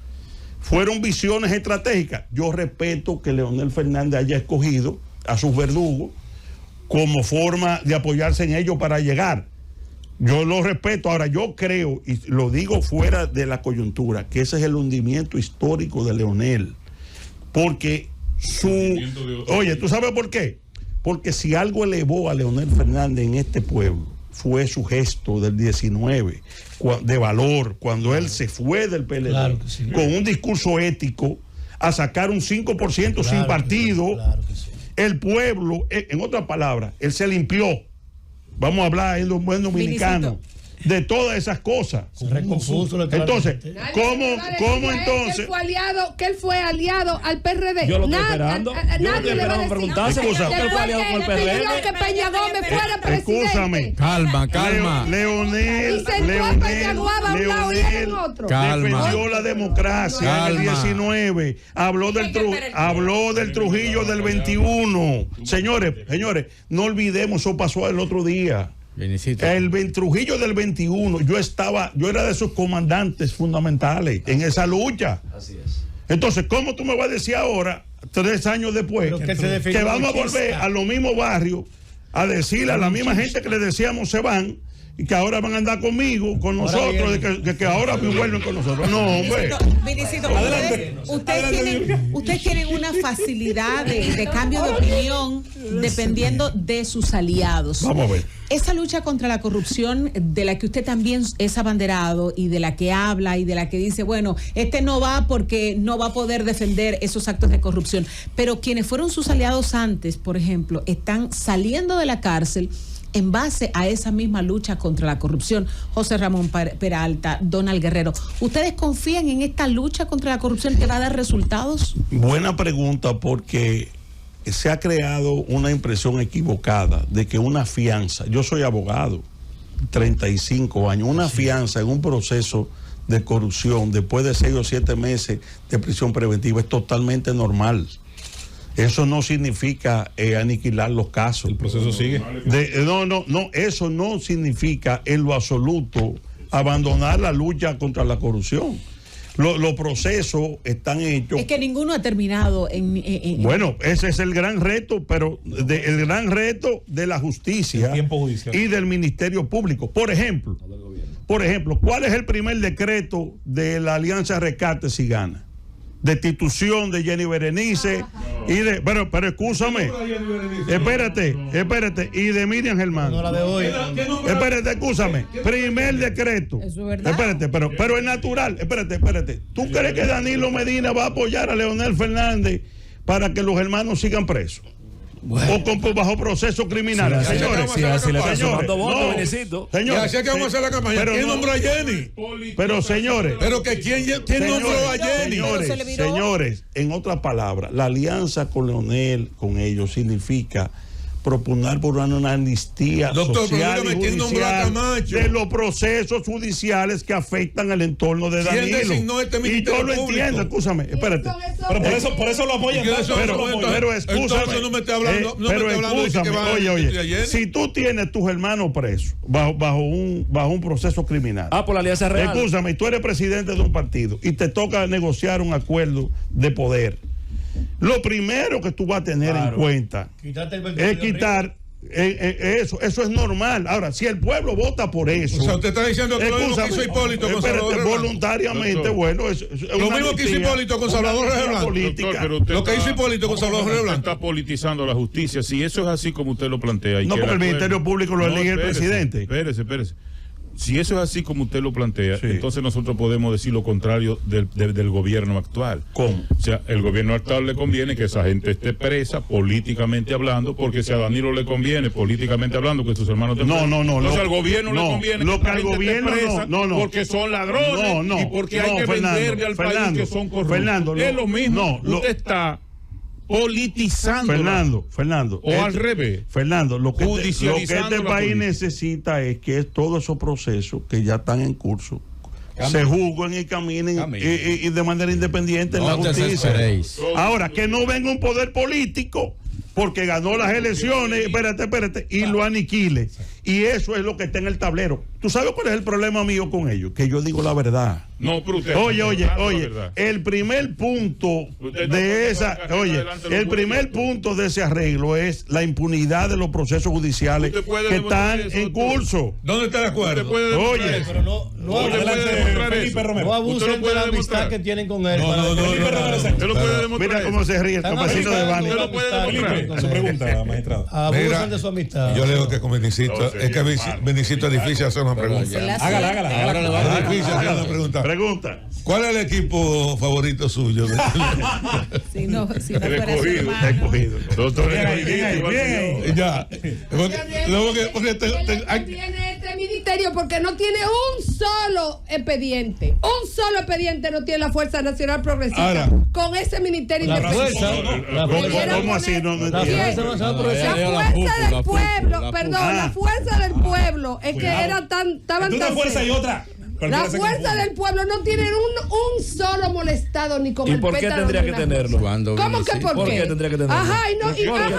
Fueron visiones estratégicas. Yo respeto que Leonel Fernández haya escogido a sus verdugos como forma de apoyarse en ellos para llegar. Yo lo respeto. Ahora, yo creo, y lo digo fuera de la coyuntura, que ese es el hundimiento histórico de Leonel. Porque Oye, ¿tú sabes por qué? Porque si algo elevó a Leonel Fernández en este pueblo, fue su gesto del 19 de valor, cuando él se fue del PLD, claro sí, con un discurso ético, a sacar un 5% claro sin partido. Claro sí. El pueblo, en otras palabras, él se limpió. Vamos a hablar en un buen dominicano. De todas esas cosas. Entonces, ¿cómo entonces? Que él fue aliado al PRD. Yo lo estoy esperando. Nadie le va a preguntarse por qué él fue aliado con el PRD. Que Peña Gómez fuera presidente. Escúchame. Calma. Leonel defendió la democracia en el 19. Habló del Trujillo del 21. Señores, no olvidemos, eso pasó el otro día. El Trujillo del 21, yo era de sus comandantes fundamentales en esa lucha. Así es. Entonces, ¿cómo tú me vas a decir ahora, 3 años después, que vamos a volver a los mismos barrios a decirle a la misma gente que le decíamos se van y que ahora van a andar conmigo, con nosotros, que ahora me vuelven con nosotros? No, hombre. Vinicito, ustedes tienen una facilidad de cambio de opinión dependiendo de sus aliados. Vamos a ver. Esa lucha contra la corrupción de la que usted también es abanderado y de la que habla y de la que dice, bueno, este no va porque no va a poder defender esos actos de corrupción. Pero quienes fueron sus aliados antes, por ejemplo, están saliendo de la cárcel en base a esa misma lucha contra la corrupción. José Ramón Peralta, Donald Guerrero, ¿ustedes confían en esta lucha contra la corrupción que va a dar resultados? Buena pregunta, porque se ha creado una impresión equivocada de que una fianza, yo soy abogado, 35 años, una fianza en un proceso de corrupción después de 6 o 7 meses de prisión preventiva es totalmente normal. Eso no significa aniquilar los casos. El proceso sigue. No, eso no significa en lo absoluto abandonar la lucha contra la corrupción. Los procesos están hechos. Es que ninguno ha terminado Bueno, ese es el gran reto, pero el gran reto de la justicia y del Ministerio Público. Por ejemplo, ¿cuál es el primer decreto de la Alianza Rescate si gana? Destitución de Jenny Berenice pero escúchame, espérate, y de Miriam Germán. No la de hoy. Espérate, escúchame. Primer decreto. Eso es verdad. Espérate, pero es natural. Espérate. ¿Tú crees que Danilo Medina va a apoyar a Leonel Fernández para que los hermanos sigan presos? o bajo proceso criminal. Sí, señores, si le están sumando no, votos, Vinicito. Y señores, así es que vamos a hacer la campaña. pero ¿Quién no- nombró a Jenny? pero señores, Pero que ¿quién nombró a Jenny? Señores, en otras palabras, la alianza con Leonel, con ellos, significa proponer por una amnistía Doctor, social pero y dígame, ¿quién nombró a judicial Camacho? de los procesos judiciales que afectan al entorno de ¿Quién Danilo. designó este Y yo Ministerio lo Público? entiendo, escúchame, espérate. Pero por eso lo apoyan. ¿Quiénes son tanto, esos? lo apoyan. Pero escúchame. Entonces no me esté hablando, no me pero esté hablando de que escúchame, va a oye, ayer. si tú tienes tus hermanos presos bajo un proceso criminal. Por la Alianza Real. Escúchame, tú eres presidente de un partido y te toca negociar un acuerdo de poder. Lo primero que tú vas a tener en cuenta es quitar eso es normal. Ahora, si el pueblo vota por eso. O sea, usted está diciendo que lo mismo que hizo escúchame, Hipólito con espérate, Salvador Rey Blanco. voluntariamente, Doctor. bueno, es Lo una mismo que hizo amnistía, Hipólito con una Salvador Rey amnistía Blanco. política. Doctor, pero usted Lo que hizo está- Hipólito con Salvador Rey usted Blanco. está politizando la justicia. Si eso es así como usted lo plantea. Y No, que porque el acuerdo- Ministerio Público lo elige el espérese, presidente. Espérese. Si eso es así como usted lo plantea, Sí. entonces nosotros podemos decir lo contrario del gobierno actual. ¿Cómo? O sea, el gobierno actual le conviene que esa gente esté presa políticamente hablando, porque si a Danilo le conviene políticamente hablando que sus hermanos estén No, presos, no, no, entonces lo- al gobierno no, le conviene lo que que esta al gente esté gobierno presa no, porque son ladrones y porque hay que venderle al país que son corruptos. Fernando, es lo mismo. no, usted está politizando. Fernando. O al revés. Fernando, lo que Judicializando este la país política. necesita es que todos esos procesos que ya están en curso se juzguen y caminen y de manera independiente en la No te justicia. desesperéis. Ahora, que no venga un poder político porque ganó las elecciones, espérate, y lo aniquile. Y eso es lo que está en el tablero. ¿Tú sabes cuál es el problema mío con ellos? Que yo digo la verdad. No, pero usted Oye, está hablando la verdad. el primer punto Usted no de puede esa, sacar oye, adelante los el primer juicios. punto de ese arreglo es la impunidad de los procesos judiciales Usted puede que demostrar están eso, en doctor. curso. ¿Dónde está de Usted acuerdo? puede demostrar Oye, eso. Pero no Usted puede Adelante, demostrar Felipe eso. Romero. no Usted abusen lo de puede la demostrar. amistad que tienen con él. No, para no, no, defender no, a no, la- Usted lo puede demostrar. Mira cómo se ríe el Están capacito de amistando Bani. Usted lo puede demostrar. Felipe, su pregunta, magistrado. Abusan Mira, de su amistad. Yo le digo que con Benicito, No, es que Benicito es difícil hacer una pregunta. Hágala. Es difícil hacer una pregunta. Pregunta. ¿Cuál es el equipo favorito suyo? Si no El fuera su escogido. hermano. Escogido. Doctor, Bien ahí, el bien ahí, escogido, bien ahí. igual que yo. Ya. Porque Tiene este ministerio porque no tiene un solo expediente. Un solo expediente no tiene la Fuerza Nacional Progresista. Ahora, con ese ministerio La independiente. fuerza, la ¿Cómo, fuerza, cómo así? No, no la entiendo. fuerza nacional La progresista. fuerza del pueblo, la perdón, Ah. la fuerza del pueblo es que estaban Entre una tan fuerza y serios. otra. La fuerza del pueblo no tienen un solo molestado ni con ¿Y el por qué pétalo tendría de que una tenerlo? rosa. Cuando ¿Cómo que Vinicito- por qué? ¿Por qué tendría que tenerlo? Ajá, y no, y ¿Por qué?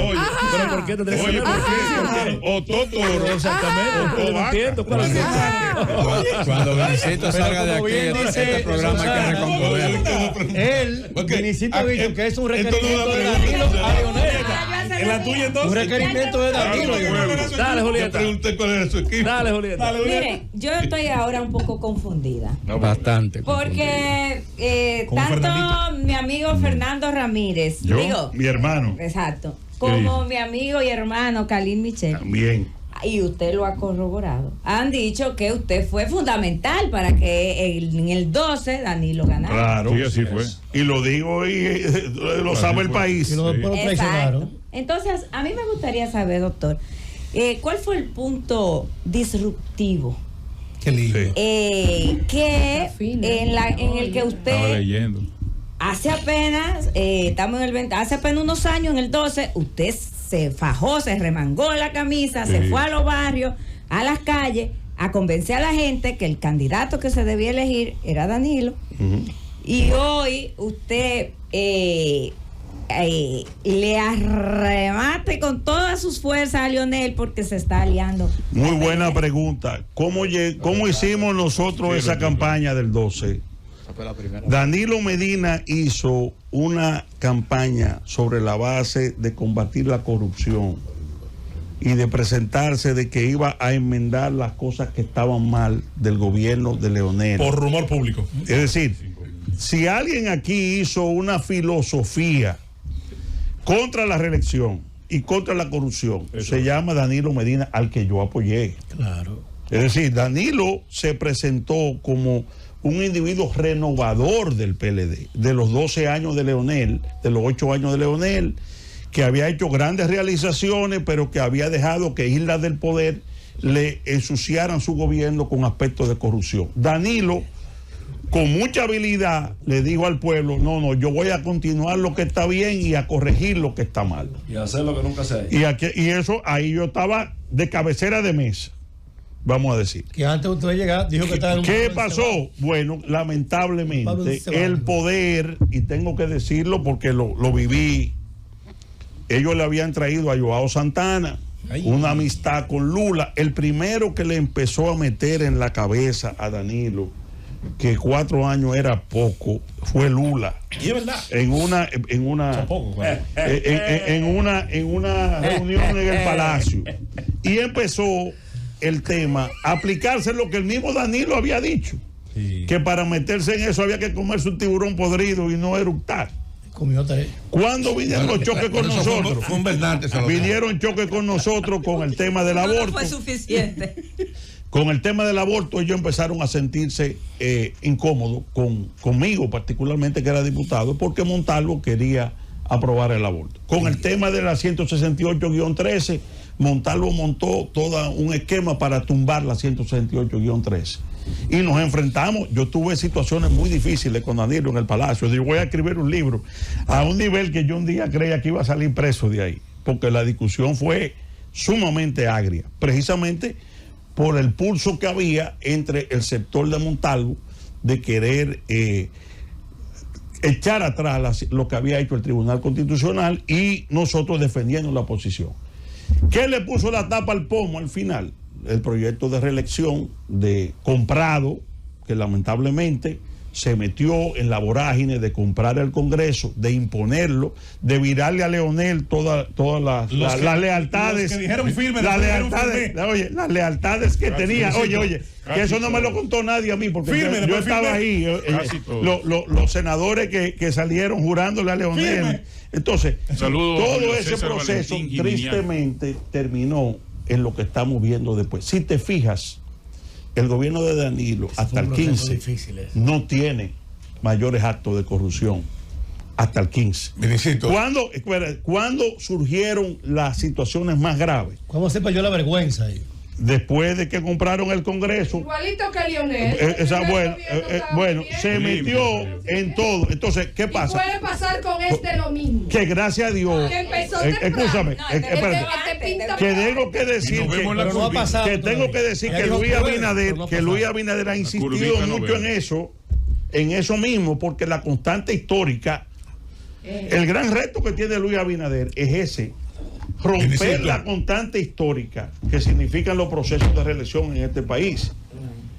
Oye, ajá. ¿Pero por qué tendría que Oye, tenerlo? ¿por qué? O Totoro. Exactamente. O No vaca. entiendo. ¿Cuál es el Cuando Vinicito salga de como aquí, bien dice este programa hay que Susana, recomponerlo. Él, Porque Vinicito ha dicho que es un esto no es requerimiento una de pregunta. Danilo a Leonel. En la tuya Un entonces. requerimiento de Danilo. Dale, yo Julieta. pregunté cuál era su equipo. Dale, Julieta. Mire, yo estoy ahora un poco confundida. Bastante. Porque Como tanto Fernandito. mi amigo Fernando Ramírez, Yo, digo, mi hermano, exacto, como mi amigo y hermano Khalil Michel, también. y usted lo ha corroborado, han dicho que usted fue fundamental para que en el 12 Danilo ganara. Claro. Sí, así fue. Y lo digo y lo sabe el país. Y los después lo Exacto. traicionaron. Entonces, a mí me gustaría saber, doctor, ¿cuál fue el punto disruptivo Qué lindo. que fina. en el que Estaba usted leyendo. hace apenas, estamos en el 20, hace apenas unos años, en el 12, usted se fajó, se remangó la camisa, se Sí. fue a los barrios, a las calles, a convencer a la gente que el candidato que se debía elegir era Danilo. Y hoy usted le arremate con todas sus fuerzas a Leonel porque se está aliando. Muy buena pregunta. ¿Cómo hicimos nosotros esa campaña del 12? Danilo Medina hizo una campaña sobre la base de combatir la corrupción y de presentarse de que iba a enmendar las cosas que estaban mal del gobierno de Leonel. Por rumor público. Es decir, si alguien aquí hizo una filosofía contra la reelección y contra la corrupción, se llama Danilo Medina, al que yo apoyé. Claro. Es decir, Danilo se presentó como un individuo renovador del PLD, de los 12 años de Leonel, de los 8 años de Leonel, que había hecho grandes realizaciones, pero que había dejado que Islas del Poder le ensuciaran su gobierno con aspectos de corrupción. Danilo, con mucha habilidad, le dijo al pueblo, no, yo voy a continuar lo que está bien y a corregir lo que está mal. Y hacer lo que nunca se ha hecho. Y eso, ahí yo estaba de cabecera de mesa, vamos a decir. Que antes usted llegaba, dijo que estaba en un ¿Qué Pablo pasó? Ceballos. Bueno, lamentablemente, Pablo Ceballos. el poder, y tengo que decirlo porque lo viví, ellos le habían traído a Joao Santana una amistad con Lula. El primero que le empezó a meter en la cabeza a Danilo que 4 años era poco fue Lula. Y es verdad. En una reunión en el Palacio. Y empezó el tema a aplicarse lo que el mismo Danilo había dicho. Sí. Que para meterse en eso había que comerse un tiburón podrido y no eructar. Comió tres. Cuando vinieron los choques con nosotros, Fue un Bernarte, se lo vinieron choques con nosotros con el tema del aborto. No fue suficiente. Con el tema del aborto, ellos empezaron a sentirse incómodos conmigo, particularmente que era diputado, porque Montalvo quería aprobar el aborto. Con el tema de la 168-13, Montalvo montó todo un esquema para tumbar la 168-13. Y nos enfrentamos. Yo tuve situaciones muy difíciles con Danilo en el Palacio. Yo voy a escribir un libro a un nivel que yo un día creía que iba a salir preso de ahí, porque la discusión fue sumamente agria, precisamente por el pulso que había entre el sector de Montalvo de querer echar atrás lo que había hecho el Tribunal Constitucional y nosotros defendiendo la posición. ¿Qué le puso la tapa al pomo al final? El proyecto de reelección de Comprado, que lamentablemente se metió en la vorágine de comprar el Congreso, de imponerlo, de virarle a Leonel todas las lealtades. Los que dijeron firme, las dijeron lealtades, firme. oye, las lealtades que tenía. Oye, que eso no me lo contó nadie a mí, porque Firme, yo después estaba firme. ahí. Casi todo. Los senadores que salieron jurándole a Leonel. Firme. Entonces, Saludos a todo Julio ese César proceso Valentín Giminián. tristemente terminó en lo que estamos viendo después. Si te fijas, el gobierno de Danilo hasta el 15 no tiene mayores actos de corrupción hasta el 15. Vinicito. ¿Cuándo surgieron las situaciones más graves? ¿Cómo se perdió la vergüenza ahí? Después de que compraron el Congreso. Igualito que Lionel. Bueno, se metió en todo. Entonces, ¿qué Y pasa? puede pasar con este lo mismo. Que gracias a Dios. Que empezó temprano. Escúchame, No, espérate. Te pinta Que mal. tengo que decir Y nos vemos en la Pero no ha curvita. pasado. que tengo que decir Ya que dijo Luis que puede, Abinader, pero no ha que pasado. Luis Abinader ha insistido curvita no mucho veo. en eso mismo, porque la constante histórica, el gran reto que tiene Luis Abinader es ese, romper Vinicito. la constante histórica que significan los procesos de reelección en este país.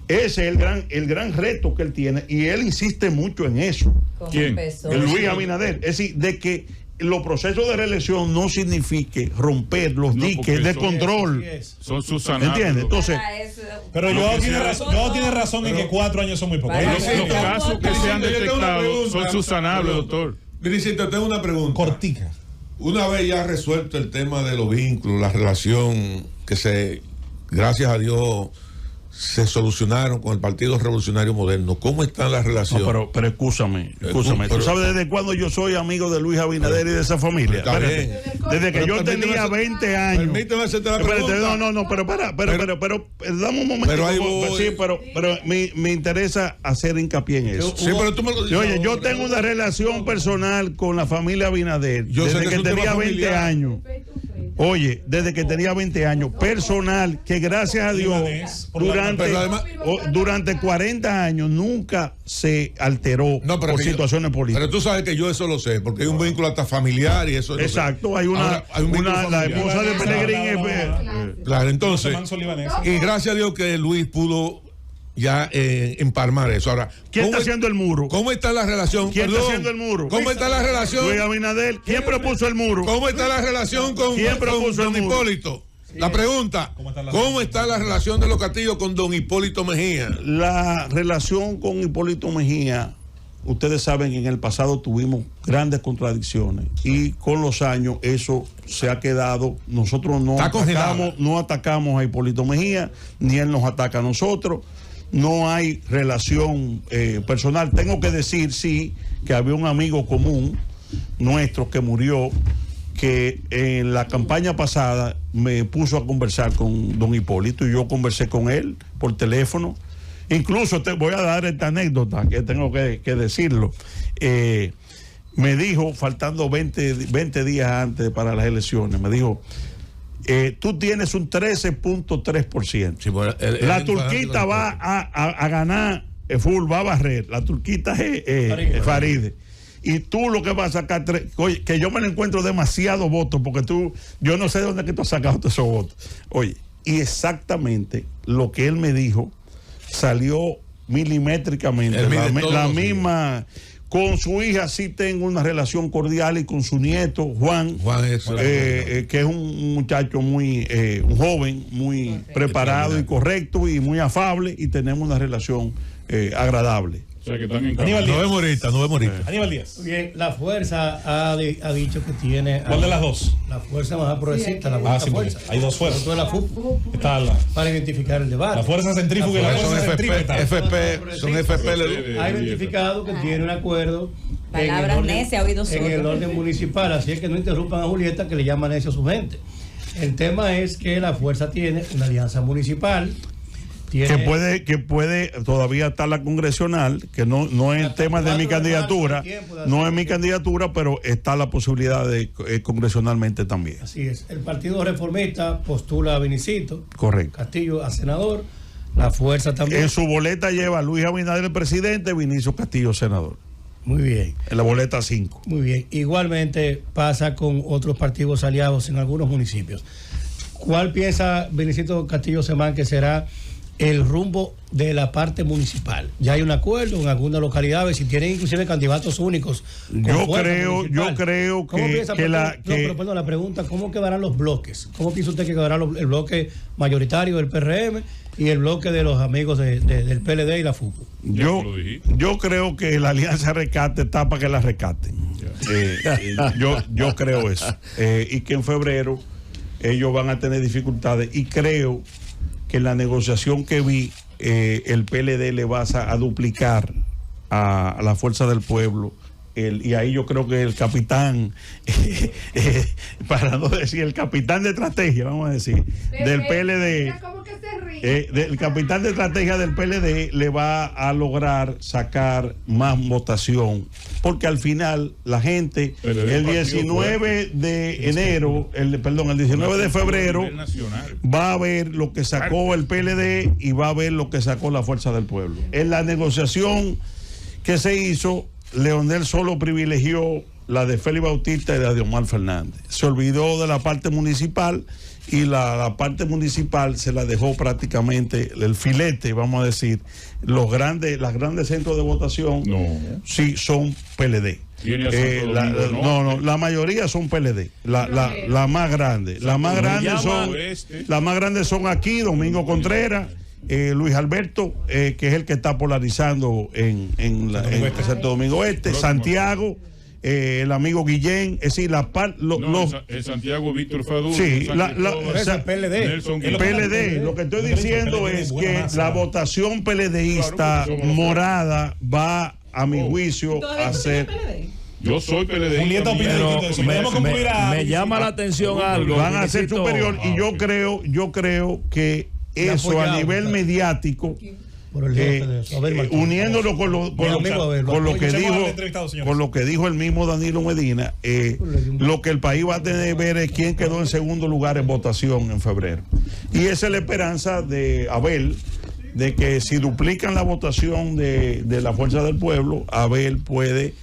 Ese es el gran reto que él tiene y él insiste mucho en eso. ¿Cómo ¿Quién? empezó? El Luis Abinader, es decir, de que los procesos de reelección no signifique romper los No, diques porque de son- control. Son sus sanablos. ¿Entiendes? Entonces, Para eso- Pero Lo yo que tiene sea- razón, yo tiene razón en que 4 años son muy pocos. Vale, Los Vinicito. casos que se han Vinicito, yo tengo una detectado pregunta. son susanables, doctor. Vinicito, tengo una pregunta. Cortica. Una vez ya resuelto el tema de los vínculos, la relación que se, gracias a Dios, se solucionaron con el Partido Revolucionario Moderno, ¿cómo está la relación? no, pero escúchame. ¿Tú pero- sabes desde cuándo yo soy amigo de Luis Abinader y de esa familia? Está Espérate. bien. Desde que Pero yo permíteme tenía hacer- 20 años. Permíteme hacerte la Espérate, pregunta. no, pero dame un momento. Pero ahí voy. Sí, pero me interesa hacer hincapié en eso. Sí, pero tú me lo dices Oye, yo ahora. tengo una relación personal con la familia Abinader Yo sé desde que que es un tenía tema 20 familiar. años. Oye, desde que tenía 20 años, personal, que gracias a Dios, Pero además- durante 40 años nunca se alteró No, pero por que yo- situaciones políticas. Pero tú sabes que yo eso lo sé, porque hay un vínculo hasta familiar y eso. lo sé. Exacto, hay una, Ahora, hay un vínculo la familiar. esposa de Pellegrín Claro, entonces, Manso libanés. y gracias a Dios que Luis pudo ya empalmar eso. Ahora, ¿Quién está ¿cómo- haciendo el muro? ¿Cómo está la relación? ¿Quién está Perdón, haciendo el muro? ¿Cómo está la relación? Luis Abinader. ¿Quién propuso el muro? ¿Cómo está la relación con, ¿Quién propuso con don el muro? Hipólito? La pregunta, ¿Cómo está la relación de los Castillos con don Hipólito Mejía? La relación con Hipólito Mejía, ustedes saben que en el pasado tuvimos grandes contradicciones y con los años eso se ha quedado. Nosotros Está congelada. no atacamos a Hipólito Mejía, ni él nos ataca a nosotros. No hay relación personal. Tengo que decir, sí, que había un amigo común nuestro que murió que en la campaña pasada me puso a conversar con don Hipólito y yo conversé con él por teléfono. Incluso te voy a dar esta anécdota que tengo que decirlo. Me dijo, faltando 20 días antes para las elecciones, me dijo, tú tienes un 13.3%. Sí, bueno, la turquita va a ganar full, va a barrer. La turquita es Faride. Y tú lo que vas a sacar, oye, que yo me lo encuentro demasiado votos, porque yo no sé de dónde es que tú has sacado todos esos votos. Oye, y exactamente lo que él me dijo salió milimétricamente. La misma. Con su hija sí tengo una relación cordial, y con su nieto, Juan es, que es un muchacho muy, un joven, muy preparado y correcto y muy afable, y tenemos una relación agradable. O sea, que están en Aníbal Díaz. No vemos ahorita. Aníbal Díaz. Bien, la fuerza ha dicho que tiene. ¿Cuál de las dos? La fuerza más progresista, la buena Sí, fuerza. hay dos fuerzas. Toda la FUP, Está para identificar el debate. la fuerza centrífuga y la fuerza centrípeta. Son FP. Ha identificado que tiene un acuerdo. Palabras necias, oídos en el sordos. orden municipal, así es que no interrumpan a Julieta, que le llama necio a su gente. El tema es que la fuerza tiene una alianza municipal. Que puede todavía estar la congresional, que no es el tema de mi candidatura, no es mi candidatura, pero está la posibilidad de congresionalmente también. Así es. El Partido Reformista postula a Vinicito. Correcto. Castillo a senador. La fuerza también. En su boleta lleva a Luis Abinader el presidente, Vinicio Castillo senador. Muy bien. En la boleta 5. Muy bien. Igualmente pasa con otros partidos aliados en algunos municipios. ¿Cuál piensa Vinicito Castillo Semán que será el rumbo de la parte municipal? Ya hay un acuerdo en algunas localidades, si tienen inclusive candidatos únicos. Yo creo que la pregunta, ¿cómo quedarán los bloques? ¿Cómo piensa usted que quedará el bloque mayoritario del PRM y el bloque de los amigos del PLD y la FUPU? Yo creo que la alianza rescate está para que la rescaten. Yo creo eso. Y que en febrero ellos van a tener dificultades, y creo que en la negociación que vi, el PLD le va a duplicar a la Fuerza del Pueblo. Y ahí yo creo que el capitán, para no decir el capitán de estrategia, vamos a decir, del PLD, el capitán de estrategia del PLD le va a lograr sacar más votación, porque al final la gente, el 19 de enero, el 19 de febrero, va a ver lo que sacó el PLD y va a ver lo que sacó la Fuerza del Pueblo. En la negociación que se hizo, Leonel solo privilegió la de Félix Bautista y la de Omar Fernández. Se olvidó de la parte municipal, y la parte municipal se la dejó prácticamente el filete, vamos a decir. Las grandes centros de votación sí son PLD. La mayoría son PLD. La más grande. Las más grandes son aquí, Domingo Contreras, Luis Alberto, que es el que está polarizando en Santo Domingo Este, Santiago, el amigo Guillén, es decir, en Santiago Víctor Fadú. Sí, PLD. Lo que estoy diciendo es que la votación PLDista morada va, a mi juicio, a ser. Yo soy PLD. Me llama la atención algo. Van a ser superior, y yo creo que eso a nivel mediático, uniéndolo con lo que dijo el mismo Danilo Medina, lo que el país va a tener que ver es quién quedó en segundo lugar en votación en febrero. Y esa es la esperanza de Abel, de que si duplican la votación de la Fuerza del Pueblo, Abel puede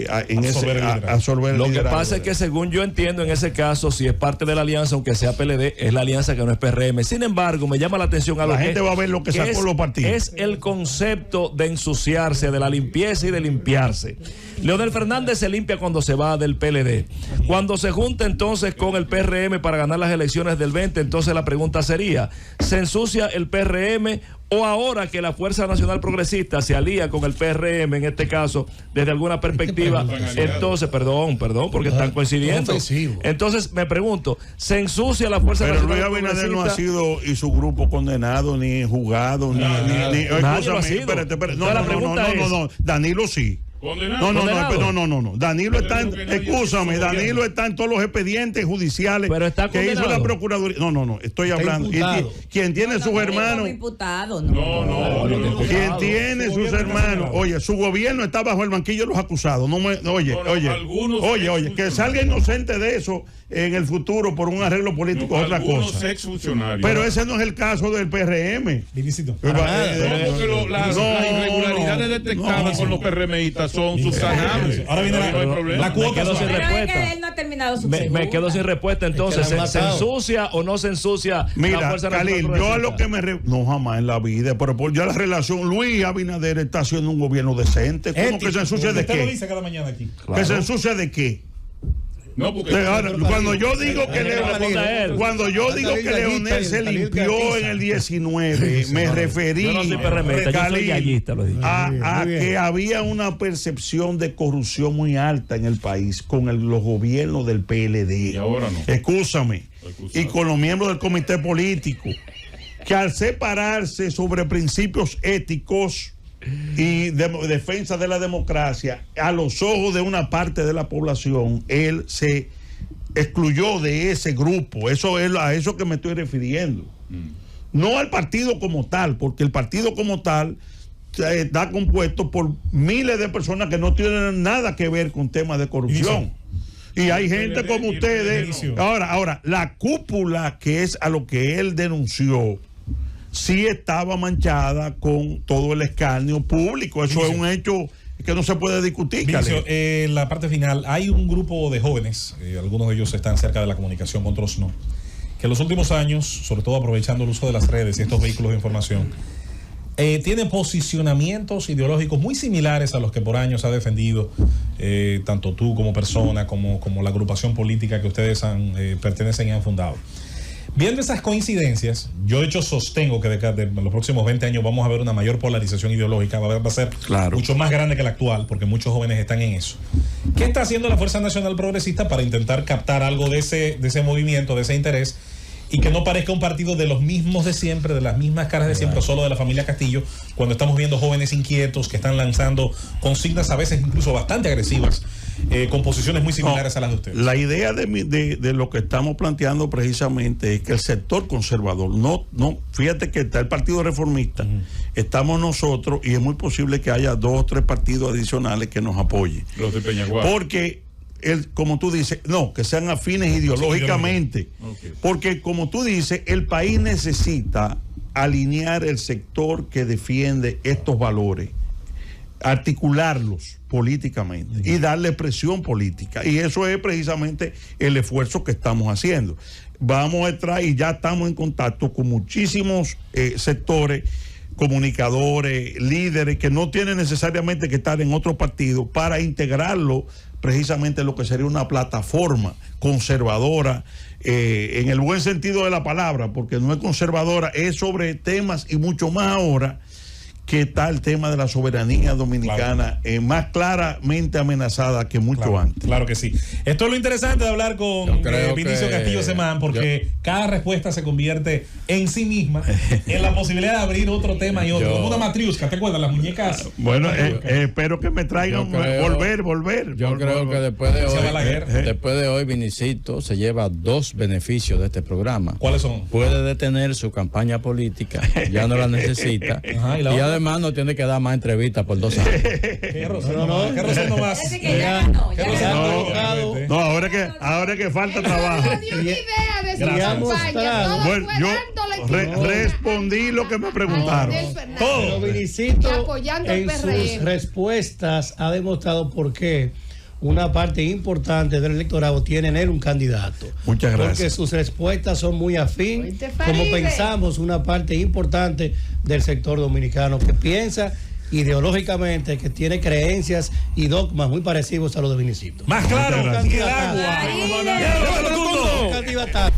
absorber el Lo que liderazgo. pasa es que, según yo entiendo, en ese caso, si es parte de la alianza, aunque sea PLD, es la alianza que no es PRM. Sin embargo, me llama la atención a la gente va a ver lo que sacó los partidos. Es el concepto de ensuciarse, de la limpieza y de limpiarse. Leonel Fernández se limpia cuando se va del PLD. Cuando se junta entonces con el PRM para ganar las elecciones del 20, entonces la pregunta sería, ¿se ensucia el PRM o ahora que la Fuerza Nacional Progresista se alía con el PRM, en este caso, desde alguna perspectiva? Entonces, perdón, porque están coincidiendo. Entonces, me pregunto, ¿se ensucia la Fuerza Nacional Progresista? Pero Luis Abinader no ha sido, y su grupo, condenado, ni juzgado, ni nadie lo ha sido. Espérate. No, Danilo sí. No. Danilo está Danilo está en todos los expedientes judiciales que hizo la Procuraduría. No, estoy hablando. Quien tiene sus hermanos. Quien tiene sus hermanos. Oye, su gobierno está bajo el banquillo de los acusados. Oye, que salga inocente de eso en el futuro por un arreglo político es otra cosa. Pero ese no es el caso del PRM. Las irregularidades detectadas con los PRMistas son subsanables. Ahora viene la cuota. Me quedo sin respuesta. Él no ha terminado su me quedo sin respuesta. Entonces, ¿se ensucia o no se ensucia? Mira, Khalil, yo a lo que no, jamás en la vida, pero por ya la relación, Luis Abinader está haciendo un gobierno decente. ¿Cómo que se ensucia de qué? Usted lo dice cada mañana aquí. ¿Que se ensucia de qué? No, porque cuando yo digo que Leonel se limpió en el 19, me referí a que había una percepción de corrupción muy alta en el país con los gobiernos del PLD. Y ahora no. Excúsame. Y con los miembros del comité político, que al separarse sobre principios éticos y defensa de la democracia a los ojos de una parte de la población, él se excluyó de ese grupo. Eso es a eso que me estoy refiriendo. No al partido como tal, porque el partido como tal está compuesto por miles de personas que no tienen nada que ver con temas de corrupción. Y hay gente como ustedes. Ahora, la cúpula, que es a lo que él denunció, sí estaba manchada con todo el escarnio público. Eso es un hecho que no se puede discutir. En la parte final, hay un grupo de jóvenes, algunos de ellos están cerca de la comunicación, otros no, que en los últimos años, sobre todo aprovechando el uso de las redes y estos vehículos de información, tienen posicionamientos ideológicos muy similares a los que por años ha defendido tanto tú como persona, como la agrupación política que ustedes pertenecen y han fundado. Viendo esas coincidencias, yo de hecho sostengo que en los próximos 20 años vamos a ver una mayor polarización ideológica, va a ser mucho más grande que la actual, porque muchos jóvenes están en eso. ¿Qué está haciendo la Fuerza Nacional Progresista para intentar captar algo de ese movimiento, de ese interés, y que no parezca un partido de los mismos de siempre, de las mismas caras de siempre, solo de la familia Castillo, cuando estamos viendo jóvenes inquietos que están lanzando consignas a veces incluso bastante agresivas, con posiciones muy similares a las de ustedes? La idea de lo que estamos planteando precisamente es que el sector conservador, fíjate que está el Partido Reformista, estamos nosotros, y es muy posible que haya 2 o 3 partidos adicionales que nos apoyen. Los de Peñaguá. Porque como tú dices, que sean afines ideológicamente. Okay. Porque como tú dices, el país necesita alinear el sector que defiende estos valores, articularlos políticamente y darle presión política. Y eso es precisamente el esfuerzo que estamos haciendo. Vamos a entrar y ya estamos en contacto con muchísimos sectores, comunicadores, líderes que no tienen necesariamente que estar en otro partido para integrarlo precisamente lo que sería una plataforma conservadora, en el buen sentido de la palabra, porque no es conservadora, es sobre temas y mucho más ahora que está el tema de la soberanía dominicana, más claramente amenazada que mucho antes. Claro que sí. Esto es lo interesante de hablar con Vinicio Castillo Semán, porque cada respuesta se convierte en sí misma en la posibilidad de abrir otro tema y otro. Como una matriusca, ¿te acuerdas? Las muñecas. Bueno, espero que me traigan volver. Yo creo que después de hoy, Vinicito se lleva 2 beneficios de este programa. ¿Cuáles son? Puede detener su campaña política, ya no la necesita. Ajá, y además no tiene que dar más entrevistas por 2 años. ¿Qué razón no más? No, ahora que falta trabajo. Bueno, yo respondí lo que me preguntaron. Pero Vinicito en sus respuestas ha demostrado por qué una parte importante del electorado tiene en él un candidato. Muchas gracias. Porque sus respuestas son muy afín, como pensamos una parte importante del sector dominicano que piensa ideológicamente, que tiene creencias y dogmas muy parecidos a los de Vinicito. Más claro que el agua. Candidato.